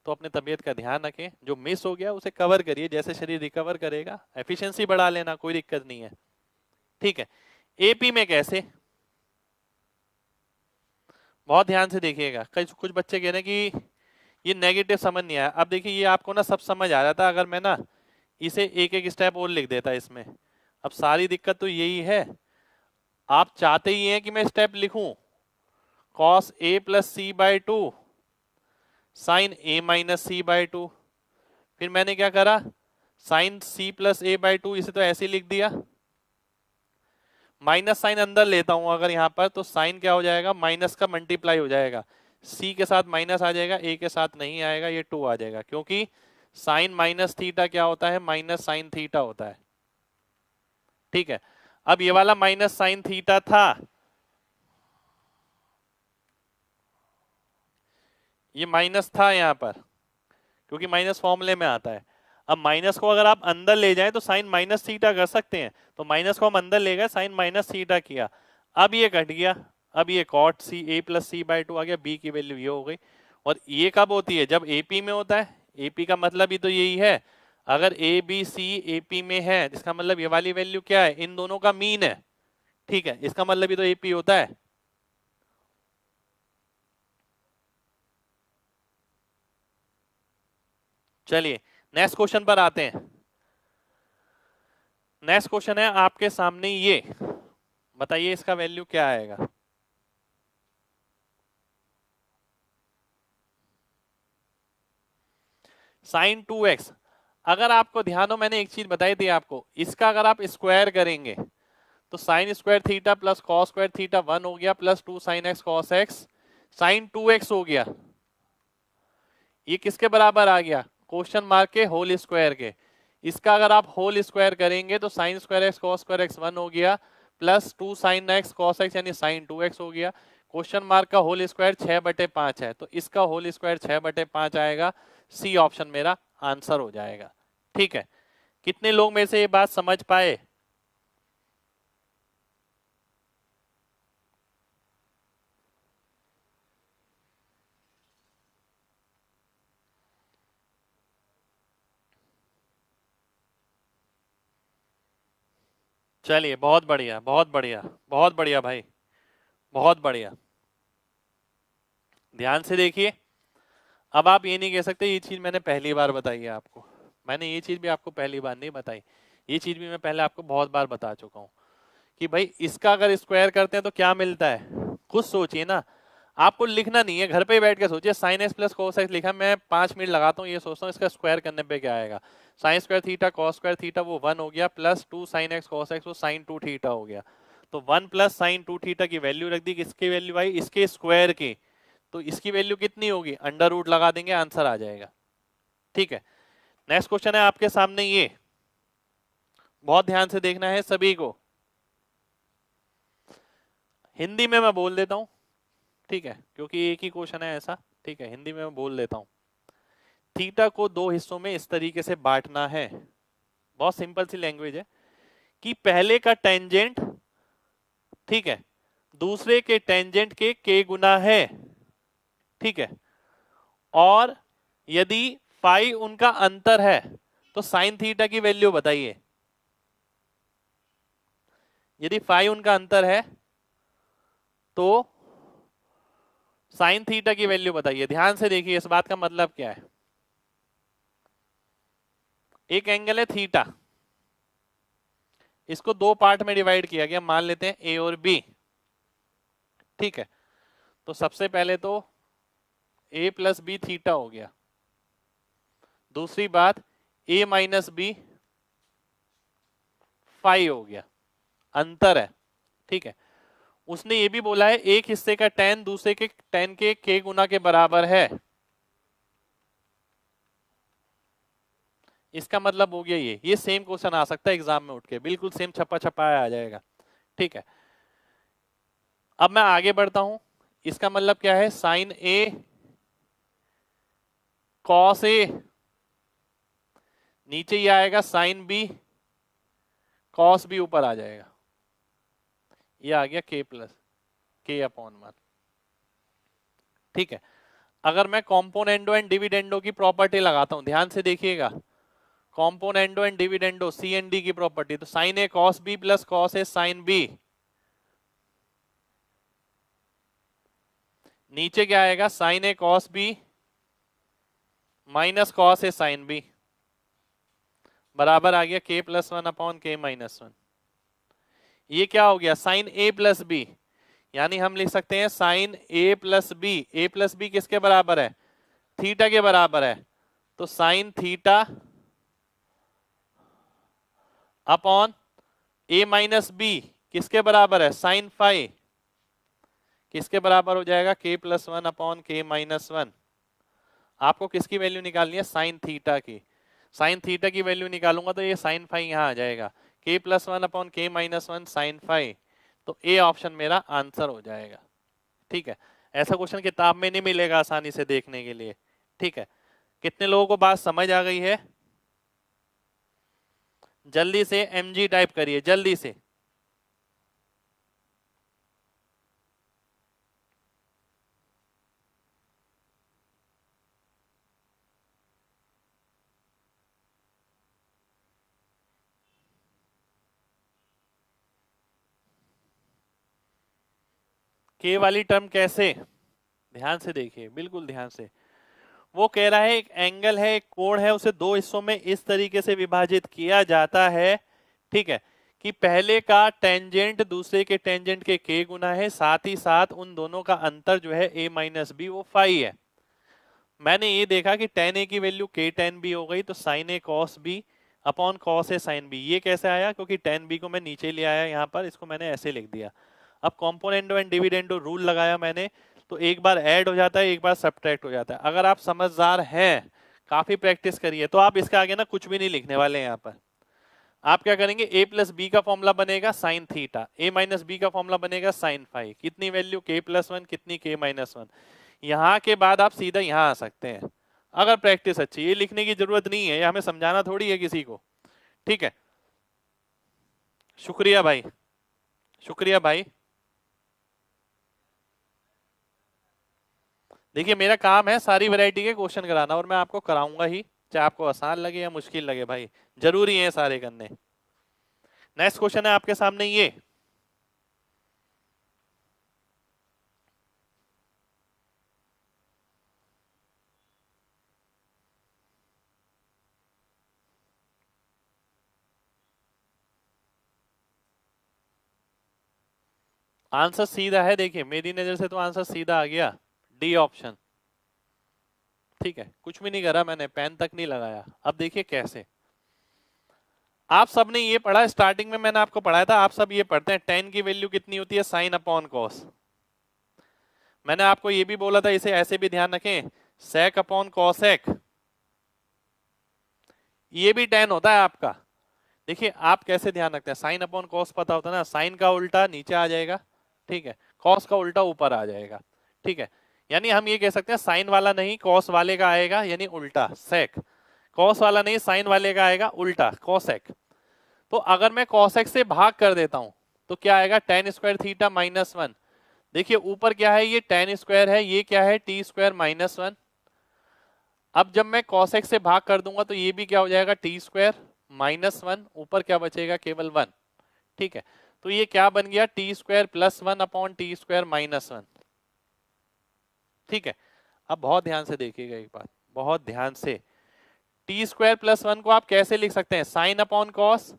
तो अपने तबीयत का ध्यान रखें, जो मिस हो गया उसे कवर करिए, जैसे शरीर रिकवर करेगा एफिशिएंसी बढ़ा लेना, कोई दिक्कत नहीं है, ठीक है। एपी में कैसे, बहुत ध्यान से देखिएगा, कुछ बच्चे कह रहे हैं कि ये नेगेटिव समझ नहीं आया। अब देखिए ये आपको ना सब समझ आ जाता अगर मैं ना इसे एक एक स्टेप और लिख देता इसमें। अब सारी दिक्कत तो यही है, आप चाहते ही हैं कि मैं स्टेप लिखूं, cos A plus C by 2 sine A minus C by 2, फिर मैंने क्या करा, sine C plus A by 2 इसे तो ऐसे लिख दिया, माइनस साइन अंदर लेता हूं अगर यहां पर, तो साइन क्या हो जाएगा, माइनस का मल्टीप्लाई हो जाएगा, सी के साथ माइनस आ जाएगा, ए के साथ नहीं आएगा, ये 2 आ जाएगा, क्योंकि साइन माइनस थीटा क्या होता है, माइनस साइन थीटा होता है, ठीक है। अब ये वाला माइनस साइन थीटा था, ये माइनस था यहां पर, क्योंकि माइनस फॉर्मूले में आता है। अब माइनस को अगर आप अंदर ले जाएं तो साइन माइनस थीटा कर सकते हैं, तो माइनस को हम अंदर ले गए, साइन माइनस थीटा किया, अब ये कट गया, अब ये cot C A plus C by 2 आ गया, बी की वैल्यू ये हो गई। और ये कब होती है, जब एपी में होता है, एपी का मतलब ही तो यही है, अगर ए बी सी एपी में है जिसका मतलब ये वाली वैल्यू क्या है, इन दोनों का मीन है, ठीक है, इसका मतलब ही तो एपी होता है। चलिए नेक्स्ट क्वेश्चन पर आते हैं। नेक्स्ट क्वेश्चन है आपके सामने, ये बताइए इसका वैल्यू क्या आएगा। साइन 2x, अगर आपको ध्यान हो मैंने एक चीज बताई थी आपको, इसका अगर आप स्क्वायर करेंगे तो sine square theta plus cos square theta 1 हो गया, plus 2 sine X cos X, sine 2x हो गया, ये किसके बराबर आ गया, क्वेश्चन मार्क के होल स्क्वायर के। इसका अगर आप होल स्क्वायर करेंगे तो sine square X cos square X 1 हो गया, plus 2 sine X cos X यानी साइन 2x हो गया, क्वेश्चन मार्क का होल स्क्वायर 6/5 है, तो इसका होल स्क्वायर 6/5 आएगा, सी ऑप्शन मेरा आंसर हो जाएगा, ठीक है। कितने लोग में से ये बात समझ पाए, चलिए बहुत बढ़िया बहुत बढ़िया बहुत बढ़िया भाई, बहुत बढ़िया। ध्यान से देखिए, अब आप ये नहीं कह सकते ये चीज मैंने पहली बार बताई है आपको, मैंने ये चीज भी आपको पहली बार नहीं बताई, ये चीज भी मैं पहले आपको बहुत बार बता चुका हूं कि भाई इसका अगर स्क्वायर करते हैं तो क्या मिलता है, खुद सोचिए ना, आपको लिखना नहीं है, घर पे ही बैठ के सोचिए, sine x plus cos x लिखा, मैं 5 मिनट लगाता हूँ ये सोचता हूँ इसका स्क्वायर करने पे क्या आएगा, sign square theta cos square theta वो 1 हो गया, plus 2 sine X cos x वो साइन 2 थीटा हो गया, तो 1 प्लस साइन 2 थीटा की वैल्यू रख दी, किसकी वैल्यू आई, इसके स्क्वायर की, तो इसकी वैल्यू कितनी होगी, अंडर रूट लगा देंगे, आंसर आ जाएगा, ठीक है। नेक्स्ट क्वेश्चन है आपके सामने, ये बहुत ध्यान से देखना है सभी को, हिंदी में मैं बोल देता हूं, ठीक है, क्योंकि एक ही क्वेश्चन है ऐसा, ठीक है, हिंदी में मैं बोल देता हूं। थीटा को 2 हिस्सों में इस तरीके से बांटना है, बहुत सिंपल सी लैंग्वेज है, कि पहले का टेंजेंट, ठीक है, दूसरे के टेंजेंट के गुना है, ठीक है, और यदि फाई उनका अंतर है तो साइन थीटा की वैल्यू बताइए। यदि फाई उनका अंतर है तो साइन थीटा की वैल्यू बताइए। ध्यान से देखिए इस बात का मतलब क्या है। एक एंगल है थीटा, इसको दो पार्ट में डिवाइड किया गया, मान लेते हैं ए और बी। ठीक है, तो सबसे पहले तो ए प्लस बी थीटा हो गया। दूसरी बात ए माइनस बी फाई हो गया, अंतर है। ठीक है, उसने ये भी बोला है एक हिस्से का tan दूसरे के tan के k गुना के बराबर है। इसका मतलब हो गया ये सेम क्वेश्चन आ सकता है एग्जाम में उठ के, बिल्कुल सेम छपा छपाया आ जाएगा। ठीक है, अब मैं आगे बढ़ता हूं। इसका मतलब क्या है, साइन ए कॉस ए, नीचे ही आएगा साइन बी कॉस बी, ऊपर आ जाएगा, ये आ गया k प्लस k अपॉन 1। ठीक है, अगर मैं कॉम्पोनेंडो एंड डिविडेंडो की प्रॉपर्टी लगाता हूं, ध्यान से देखिएगा, componendo and dividendo C and D की प्रॉपर्टी, तो sine A cos B plus cos A sine B, नीचे क्या आएगा sine A cos B minus cos A sine B, बराबर आ गया k plus 1 upon k minus 1। ये क्या हो गया साइन ए प्लस बी, यानी हम लिख सकते हैं sign a plus b. A plus B किसके बराबर है, थीटा के बराबर है, तो साइन थीटा अपॉन ए माइनस बी किसके बराबर है, साइन फाई, किसके बराबर हो जाएगा k plus 1 upon k minus 1। आपको किसकी वैल्यू निकालनी है, साइन थीटा की। साइन थीटा की वैल्यू निकालूंगा तो ये साइन फाई यहाँ आ जाएगा, k plus 1 upon k minus 1 sine phi, तो ए ऑप्शन मेरा आंसर हो जाएगा। ठीक है, ऐसा क्वेश्चन किताब में नहीं मिलेगा आसानी से देखने के लिए। ठीक है, कितने लोगों को बात समझ आ गई है, जल्दी से mg टाइप करिए जल्दी से। के वाली टर्म कैसे, ध्यान से देखिए बिल्कुल ध्यान से। वो कह रहा है एक एंगल है, एक कोण है, उसे दो हिस्सों में इस तरीके से विभाजित किया जाता है। ठीक है, कि पहले का टेंजेंट दूसरे के टेंजेंट के k गुना है, साथ ही साथ उन दोनों का अंतर जो है a माइनस बी वो फाई है। मैंने ये देखा कि tan a की वैल्यू k tan b हो गई, तो sin a cos b upon cos a sin b। ये कैसे आया, क्योंकि tan b को मैं नीचे ले आया यहाँ पर, इसको मैंने ऐसे लिख दिया। अब कॉम्पोनेंडो एंड डिविडेंडो रूल लगाया मैंने, तो एक बार ऐड हो जाता है एक बार सब्ट्रैक्ट हो जाता है। अगर आप समझदार हैं, काफी प्रैक्टिस करिए, तो आप इसके आगे ना कुछ भी नहीं लिखने वाले हैं। यहाँ पर आप क्या करेंगे, a प्लस बी का फॉर्मूला बनेगा sine theta, a minus B का फॉर्मूला बनेगा साइन फाई, कितनी वैल्यू k प्लस 1 कितनी k माइनस 1। यहाँ के बाद आप सीधा यहाँ आ सकते हैं अगर प्रैक्टिस अच्छी। ये लिखने की जरूरत नहीं है, ये हमें समझाना थोड़ी है किसी को। ठीक है, शुक्रिया भाई, शुक्रिया भाई। देखिए मेरा काम है सारी वैरायटी के क्वेश्चन कराना, और मैं आपको कराऊंगा ही, चाहे आपको आसान लगे या मुश्किल लगे भाई, जरूरी है सारे करने। नेक्स्ट क्वेश्चन है आपके सामने ये, आंसर सीधा है। देखिए मेरी नजर से तो आंसर सीधा आ गया, डी ऑप्शन। ठीक है, कुछ भी नहीं करा मैंने, पेन तक नहीं लगाया। अब देखिए कैसे, आप सब ने ये पढ़ा, स्टार्टिंग में मैंने आपको पढ़ाया था, आप सब ये पढ़ते हैं tan की वैल्यू कितनी होती है, साइन अपॉन कॉस। मैंने आपको ये भी बोला था, इसे ऐसे भी ध्यान रखें, sec अपॉन कॉसेक, ये भी tan होता है आपका। देखिए आप कैसे ध्यान रखते हैं, साइन अपॉन कॉस पता होता है ना, साइन का उल्टा नीचे आ जाएगा, ठीक है, कॉस का उल्टा ऊपर आ जाएगा। ठीक है, यानी हम ये कह सकते हैं साइन वाला नहीं कॉस वाले का आएगा, यानी उल्टा सेक, कॉस वाला नहीं साइन वाले का आएगा उल्टा कॉसेक। तो अगर मैं कॉसेक से भाग कर देता हूं तो क्या आएगा, tan स्क्वायर थीटा माइनस 1। देखिए ऊपर क्या है, ये tan स्क्वायर है, ये क्या है, t स्क्वायर माइनस 1, अब जब मैं cos x से भाग कर दूंगा तो ये भी क्या हो जाएगा, टी स्क्वायर माइनस वन, ऊपर क्या बचेगा, केवल वन। ठीक है, तो ये क्या बन गया, T square plus one upon T square minus one. ठीक है, अब बहुत ध्यान से देखिएगा एक बात, बहुत ध्यान से। टी स्क्वायर प्लस वन को आप कैसे लिख सकते हैं, sine upon cos,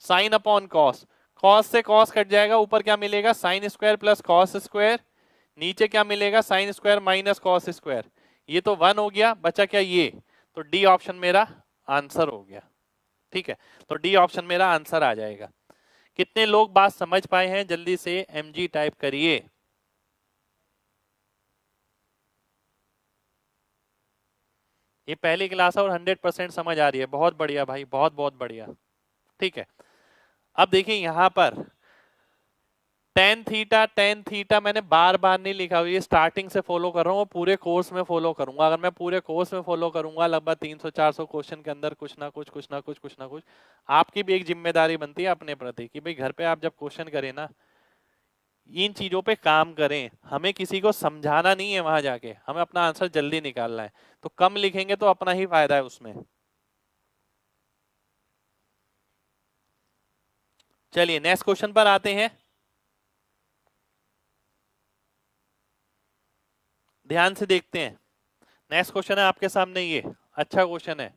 sine upon cos, cos से कॉस कट जाएगा, ऊपर क्या मिलेगा, sine square plus cos square, नीचे क्या मिलेगा, sine square minus cos square. ये तो वन हो गया, बचा क्या ये, तो डी ऑप्शन मेरा आंसर हो गया। ठीक है, तो डी ऑप्शन मेरा आंसर आ जाएगा। कितने लोग बात समझ पाए हैं, जल्दी से एमजी टाइप करिए। ये पहली क्लास है और 100% समझ आ रही है, बहुत बढ़िया भाई, बहुत बहुत बढ़िया। ठीक है, अब देखिए यहां पर टेन थीटा मैंने बार बार नहीं लिखा, ये स्टार्टिंग से फॉलो कर रहा हूँ, पूरे कोर्स में फॉलो करूंगा। अगर मैं पूरे कोर्स में फॉलो करूंगा, लगभग 300-400 क्वेश्चन के अंदर कुछ ना कुछ, कुछ ना कुछ, कुछ ना कुछ, आपकी भी एक जिम्मेदारी बनती है अपने प्रति कि भाई घर पे आप जब क्वेश्चन करें ना, इन चीजों पे काम करें। हमें किसी को समझाना नहीं है, वहां जाके हमें अपना आंसर जल्दी निकालना है, तो कम लिखेंगे तो अपना ही फायदा है उसमें। चलिए नेक्स्ट क्वेश्चन पर आते हैं, ध्यान से देखते हैं। नेक्स्ट क्वेश्चन है आपके सामने, ये अच्छा क्वेश्चन है।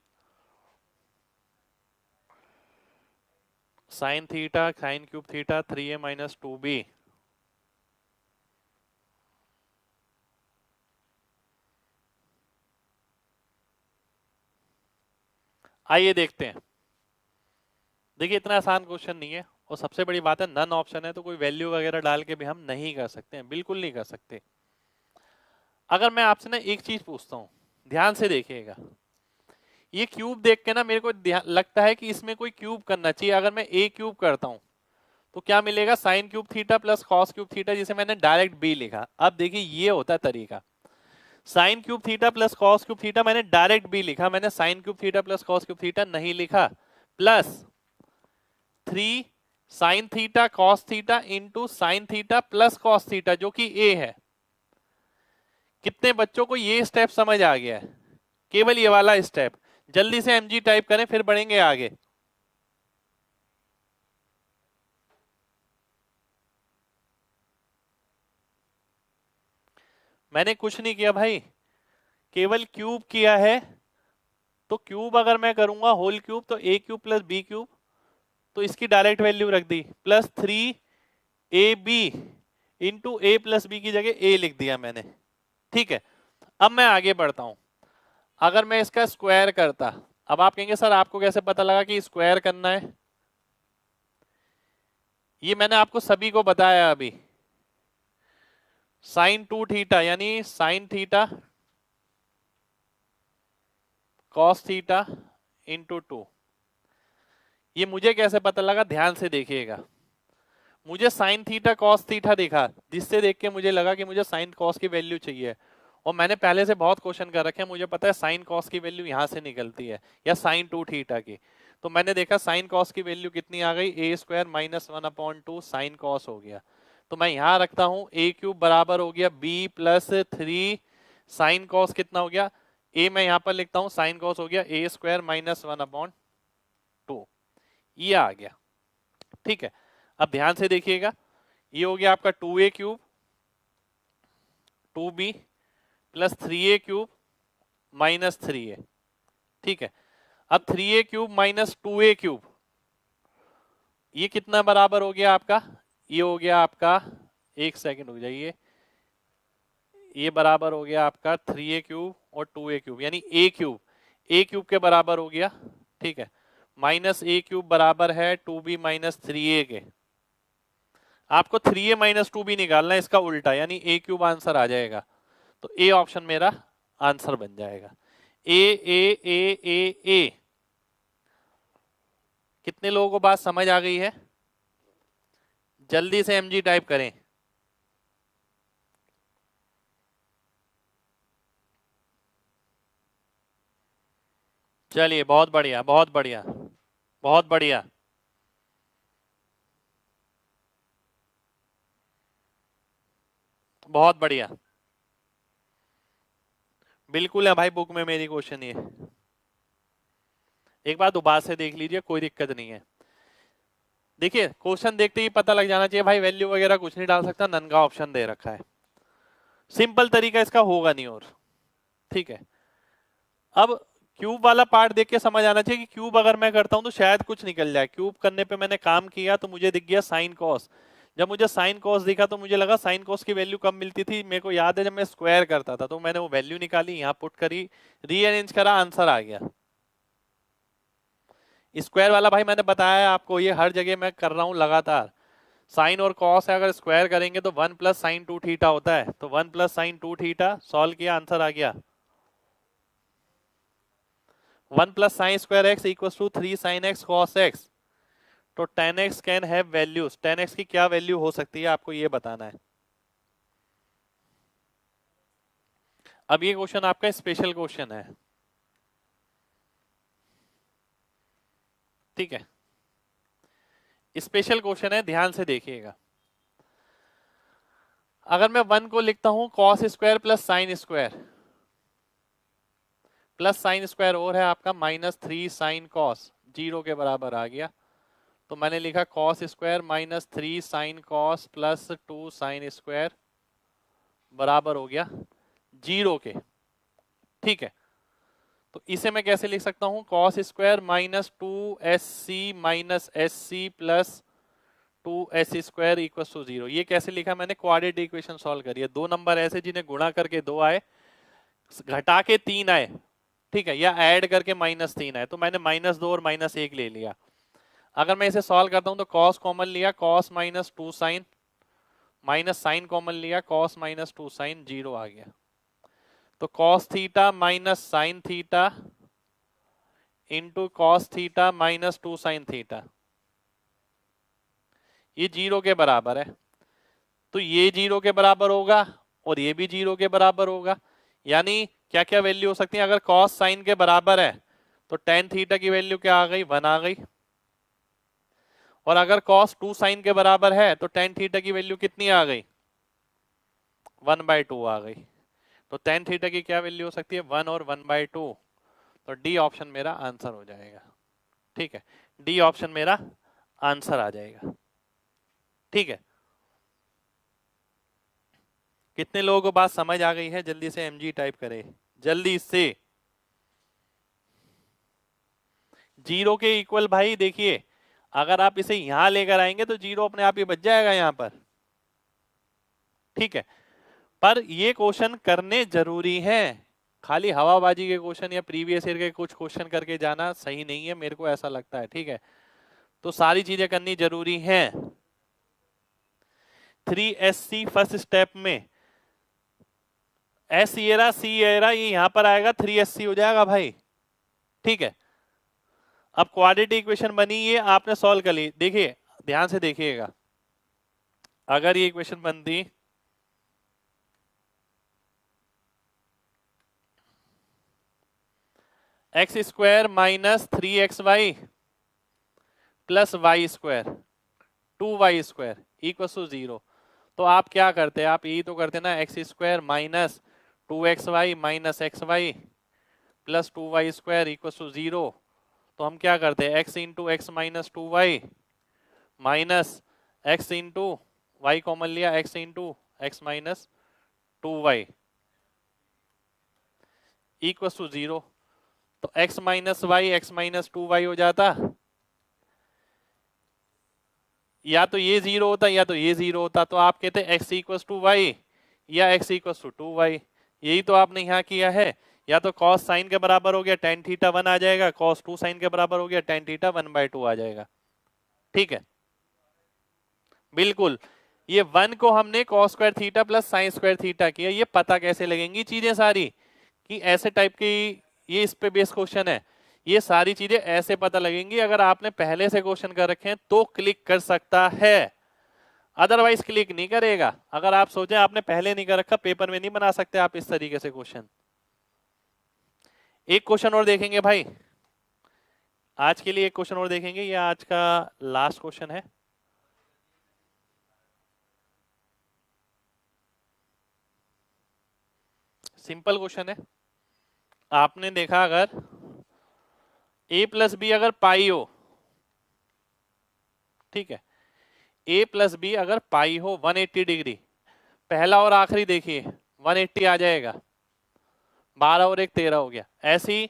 Sine theta sine cube theta 3a minus 2b। आइए देखते हैं। देखिए इतना आसान क्वेश्चन नहीं है, और सबसे बड़ी बात है नन ऑप्शन है, तो कोई वैल्यू वगैरह डाल के भी हम नहीं कर सकते हैं, बिल्कुल नहीं कर सकते। अगर मैं आपसे ना एक चीज पूछता हूं, ध्यान से देखिएगा, ये क्यूब देख के ना मेरे को लगता है कि इसमें कोई क्यूब करना चाहिए। अगर मैं ए क्यूब करता हूं तो क्या मिलेगा, sine cube theta plus cos cube theta, जिसे मैंने डायरेक्ट बी लिखा। अब देखिए ये होता है तरीका, sine cube theta plus cos cube theta मैंने डायरेक्ट बी लिखा, मैंने sine cube theta plus cos cube theta नहीं लिखा, plus 3 sine theta cos theta into sine theta plus cos theta, जो कि ए है। कितने बच्चों को ये स्टेप समझ आ गया है, केवल ये वाला स्टेप। जल्दी से एमजी टाइप करें, फिर बढ़ेंगे आगे। मैंने कुछ नहीं किया भाई, केवल क्यूब किया है। तो क्यूब अगर मैं करूंगा होल क्यूब, तो ए क्यूब प्लस बी क्यूब, तो इसकी डायरेक्ट वैल्यू रख दी, प्लस 3ab इंटू ए प्लस बी की जगह ए लिख दिया मैंने। ठीक है, अब मैं आगे बढ़ता हूं। अगर मैं इसका स्क्वायर करता, अब आप कहेंगे सर आपको कैसे पता लगा कि स्क्वायर करना है, ये मैंने आपको सभी को बताया अभी। साइन 2 थीटा यानी sine theta cos theta into 2, ये मुझे कैसे पता लगा, ध्यान से देखिएगा। मुझे साइन थीटा कॉस थीटा दिखा, जिससे देख के मुझे लगा कि मुझे साइन कॉस की वैल्यू चाहिए, और मैंने पहले से बहुत क्वेश्चन कर रखे हैं, मुझे पता है साइन कॉस की वैल्यू यहां से निकलती है, या साइन 2 थीटा की। तो मैंने देखा साइन कॉस की वैल्यू कितनी आ गई, ए स्क्वायर माइनस 1/2 साइन कॉस हो गया। तो मैं यहां रखता हूं ए क्यूब बराबर हो गया बी प्लस 3 साइन कॉस कितना हो गया, ए मैं यहां पर लिखता हूं साइन कॉस हो गया ए स्क्वायर माइनस 1/2, ये आ गया। ठीक है, अब ध्यान से देखिएगा, ये हो गया आपका 2a cube 2b plus 3a cube minus 3a। ठीक है, अब 3a cube minus 2a cube, ये कितना बराबर हो गया आपका, ये हो गया आपका, एक सेकंड हो जाइए, ये बराबर हो गया आपका 3a क्यूब और 2a क्यूब, यानी a क्यूब के बराबर हो गया। ठीक है, माइनस a क्यूब बराबर है 2b माइनस 3a के। आपको 3a माइनस 2b निकालना है, इसका उल्टा, यानी a क्यूब आंसर आ जाएगा। तो ए ऑप्शन मेरा आंसर बन जाएगा। ए ए ए ए ए। कितने लोगों को बात समझ आ गई है, जल्दी से एमजी टाइप करें। चलिए बहुत बढ़िया, बहुत बढ़िया, बहुत बढ़िया। बहुत बढ़िया, बिल्कुल है भाई, बुक में मेरी क्वेश्चन ये, एक बार दोबारा से देख लीजिए, कोई दिक्कत नहीं है। देखिए क्वेश्चन देखते ही पता लग जाना चाहिए भाई, वैल्यू वगैरह कुछ नहीं डाल सकता, नन का ऑप्शन दे रखा है, सिंपल तरीका इसका होगा नहीं और, ठीक है। अब क्यूब वाला पार्ट देख के समझ आना चाहिए कि क्यूब अगर मैं करता हूं तो शायद कुछ निकल जाए। क्यूब करने पे मैंने काम किया तो मुझे दिख गया साइन कॉस। जब मुझे साइन कॉस दिखा तो मुझे लगा साइन कॉस की वैल्यू कब मिलती थी, मेरे को याद है जब मैं स्क्वायर करता था, तो मैंने वो वैल्यू निकाली, यहाँ पुट करी, रीअरेंज करा, आंसर आ गया। स्क्वायर वाला भाई मैंने बताया आपको, ये हर जगह मैं कर रहा हूं लगातार। साइन और कॉस है, अगर स्क्वायर करेंगे तो 1 प्लस साइन 2 थीटा होता है, तो 1 प्लस साइन 2 थीटा, सॉल्व किया, आंसर आ गया। 1 plus sine square X equal to 3 sine X cos X. तो 10x can have values, 10x की क्या वैल्यू हो सकती है आपको ये बताना है। अब ये क्वेश्चन आपका स्पेशल क्वेश्चन है, ठीक है, स्पेशल क्वेश्चन है, ध्यान से देखिएगा। अगर मैं 1 को लिखता हूं cos square plus sine square, plus sine square और है आपका -3 साइन कॉस, 0 के बराबर आ गया। तो मैंने लिखा cos square -3 sine cos plus 2 sine square बराबर हो गया 0 के, ठीक है। तो इसे मैं कैसे लिख सकता हूं, cos square -2 SC minus SC plus 2 SC square equal to 0। ये कैसे लिखा मैंने, क्वाड्रेटिक इक्वेशन सॉल्व करी है। दो नंबर ऐसे जिन्हें गुणा करके 2 आए, घटा के 3 आए, ठीक है, या ऐड करके -3 आए, तो मैंने -2 और -1 ले लिया। अगर मैं इसे सॉल्व करता हूं तो कॉस कॉमन लिया, cos -2 sine, minus sine common लिया, कॉस -2 साइन, 0 आ गया। तो cos theta minus sine theta into cos theta -2 sine theta, ये 0 के बराबर है। तो ये 0 के बराबर होगा और ये भी 0 के बराबर होगा। यानी क्या क्या वैल्यू हो सकती है, अगर कॉस साइन के बराबर है तो टेन थीटा की वैल्यू क्या आ गई, 1 आ गई। और अगर कॉस 2 साइन के बराबर है तो टेन थीटा की वैल्यू कितनी आ गई, 1/2 आ गई। तो टेन थीटा की क्या वैल्यू हो सकती है, 1 और 1/2। तो डी ऑप्शन मेरा आंसर हो जाएगा, ठीक है, डी ऑप्शन मेरा आंसर आ जाएगा, ठीक है। कितने लोगों को बात समझ आ गई है, जल्दी से एमजी टाइप करें, जल्दी से। 0 के इक्वल भाई देखिए, अगर आप इसे यहां लेकर आएंगे तो 0 अपने आप ही बच जाएगा यहां पर, ठीक है। पर ये क्वेश्चन करने जरूरी है, खाली हवाबाजी के क्वेश्चन या प्रीवियस ईयर के कुछ क्वेश्चन करके जाना सही नहीं है, मेरे को ऐसा लगता है, ठीक है। तो सारी चीजें करनी जरूरी हैं। 3SC फर्स्ट स्टेप में एस एरा सी एरा, ये यहां पर आएगा 3SC हो जाएगा भाई, ठीक है। अब क्वाड्रेटिक इक्वेशन बनी, ये आपने सॉल्व कर ली। देखिए ध्यान से देखिएगा, अगर ये इक्वेशन बनती x square -3XY plus y square 2Y square equal to 0, तो आप क्या करते हैं, आप यही तो करते ना, x square -2XY minus XY plus 2Y square equal to 0। तो हम क्या करते हैं, x into x minus 2Y minus x into y common लिया, x into x minus 2Y equal to 0। तो x minus y x minus 2Y हो जाता, या तो ये 0 होता या तो ये 0 होता। तो आप कहते हैं x इक्वल टू वाई या x इक्वल टू 2Y, यही तो आपने यहाँ किया है। या तो cos साइन के बराबर हो गया tan थीटा 1 आ जाएगा, cos 2 साइन के बराबर हो गया tan थीटा 1/2 आ जाएगा, ठीक है। बिल्कुल, ये 1 को हमने cos square theta plus sine square theta किया। ये पता कैसे लगेंगी चीजें सारी, कि ऐसे टाइप की, ये इस पे बेस क्वेश्चन है, ये सारी चीजें ऐसे पता लगेंगी। अगर आपने पहले से क्वेश्चन कर रखे हैं तो क्लिक कर सकता है, अदरवाइज क्लिक नहीं करेगा। अगर आप सोचे आपने पहले नहीं कर रखा, पेपर में नहीं बना सकते आप इस तरीके से क्वेश्चन। एक क्वेश्चन और देखेंगे भाई, आज के लिए एक क्वेश्चन और देखेंगे, ये आज का लास्ट क्वेश्चन है। सिंपल क्वेश्चन है, आपने देखा अगर a प्लस बी अगर पाई हो, ठीक है, a प्लस बी अगर पाई हो 180 डिग्री, पहला और आखिरी देखिए 180 आ जाएगा, 12 और 1 13 हो गया। ऐसे ही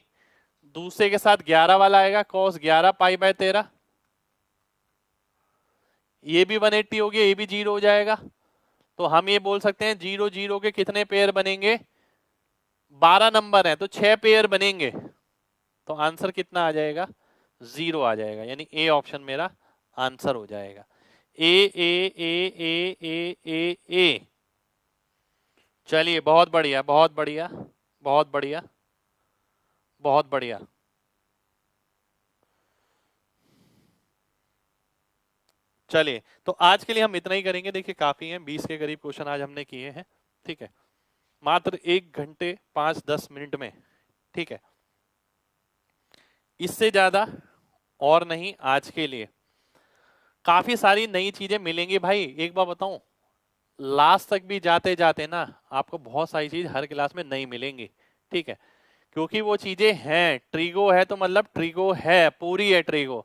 दूसरे के साथ 11 वाला आएगा, cos 11 पाई बाय 13, ये भी 180 हो गया, ये भी 0 हो जाएगा। तो हम ये बोल सकते हैं 0 0 के कितने पेयर बनेंगे, 12 नंबर है तो 6 पेयर बनेंगे, तो आंसर कितना आ जाएगा, 0 आ जाएगा, यानी ए ऑप्शन मेरा आंसर हो जाएगा। ए ए ए ए ए ए ए। चलिए बहुत बढ़िया, बहुत बढ़िया, बहुत बढ़िया, बहुत बढ़िया। चलिए तो आज के लिए हम इतना ही करेंगे, देखिए काफी है, 20 के करीब क्वेश्चन आज हमने किए हैं, ठीक है, मात्र 1 घंटे 5-10 मिनट में, ठीक है, इससे ज्यादा और नहीं आज के लिए। काफी सारी नई चीजें मिलेंगी भाई, एक बार बताऊं, लास्ट तक भी जाते जाते ना आपको बहुत सारी चीज हर क्लास में नहीं मिलेंगी, ठीक है, क्योंकि वो चीजें हैं, ट्रिगो है तो मतलब ट्रिगो है, पूरी है ट्रिगो।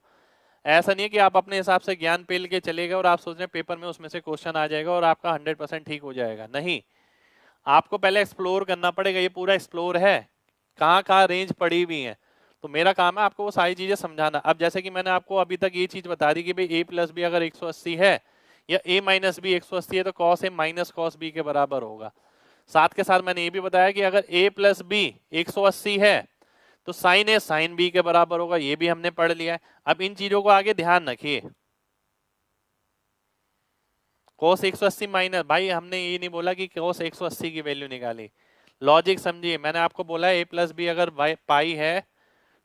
ऐसा नहीं है कि आप अपने हिसाब से ज्ञान पेल के चले गए और आप सोच रहे हैं पेपर में उसमें से क्वेश्चन आ जाएगा और आपका 100% ठीक हो जाएगा, नहीं, आपको पहले एक्सप्लोर करना पड़ेगा, ये पूरा एक्सप्लोर है, कहाँ कहाँ रेंज पड़ी हुई है, तो मेरा काम है आपको वो सारी चीजें समझाना। अब जैसे कि मैंने आपको अभी तक ये चीज बता दी कि भाई a प्लस बी अगर 180 है या a माइनस बी 180 है तो cos a minus cos b के बराबर होगा। साथ के साथ मैंने ये भी बताया कि अगर a प्लस बी 180 है तो साइन a साइन b के बराबर होगा, ये भी हमने पढ़ लिया है। अब इन चीजों को आगे ध्यान रखिए, cos 180 माइनस, भाई हमने ये नहीं बोला कि cos 180 की वैल्यू निकाली, लॉजिक समझिए, मैंने आपको बोला a प्लस बी अगर पाई है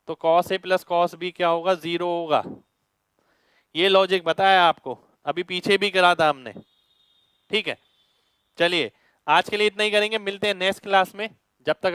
तो cos a plus cos b क्या होगा, 0 होगा, ये लॉजिक बताया आपको, अभी पीछे भी करा था हमने, ठीक है। चलिए आज के लिए इतना ही करेंगे, मिलते हैं नेक्स्ट क्लास में, जब तक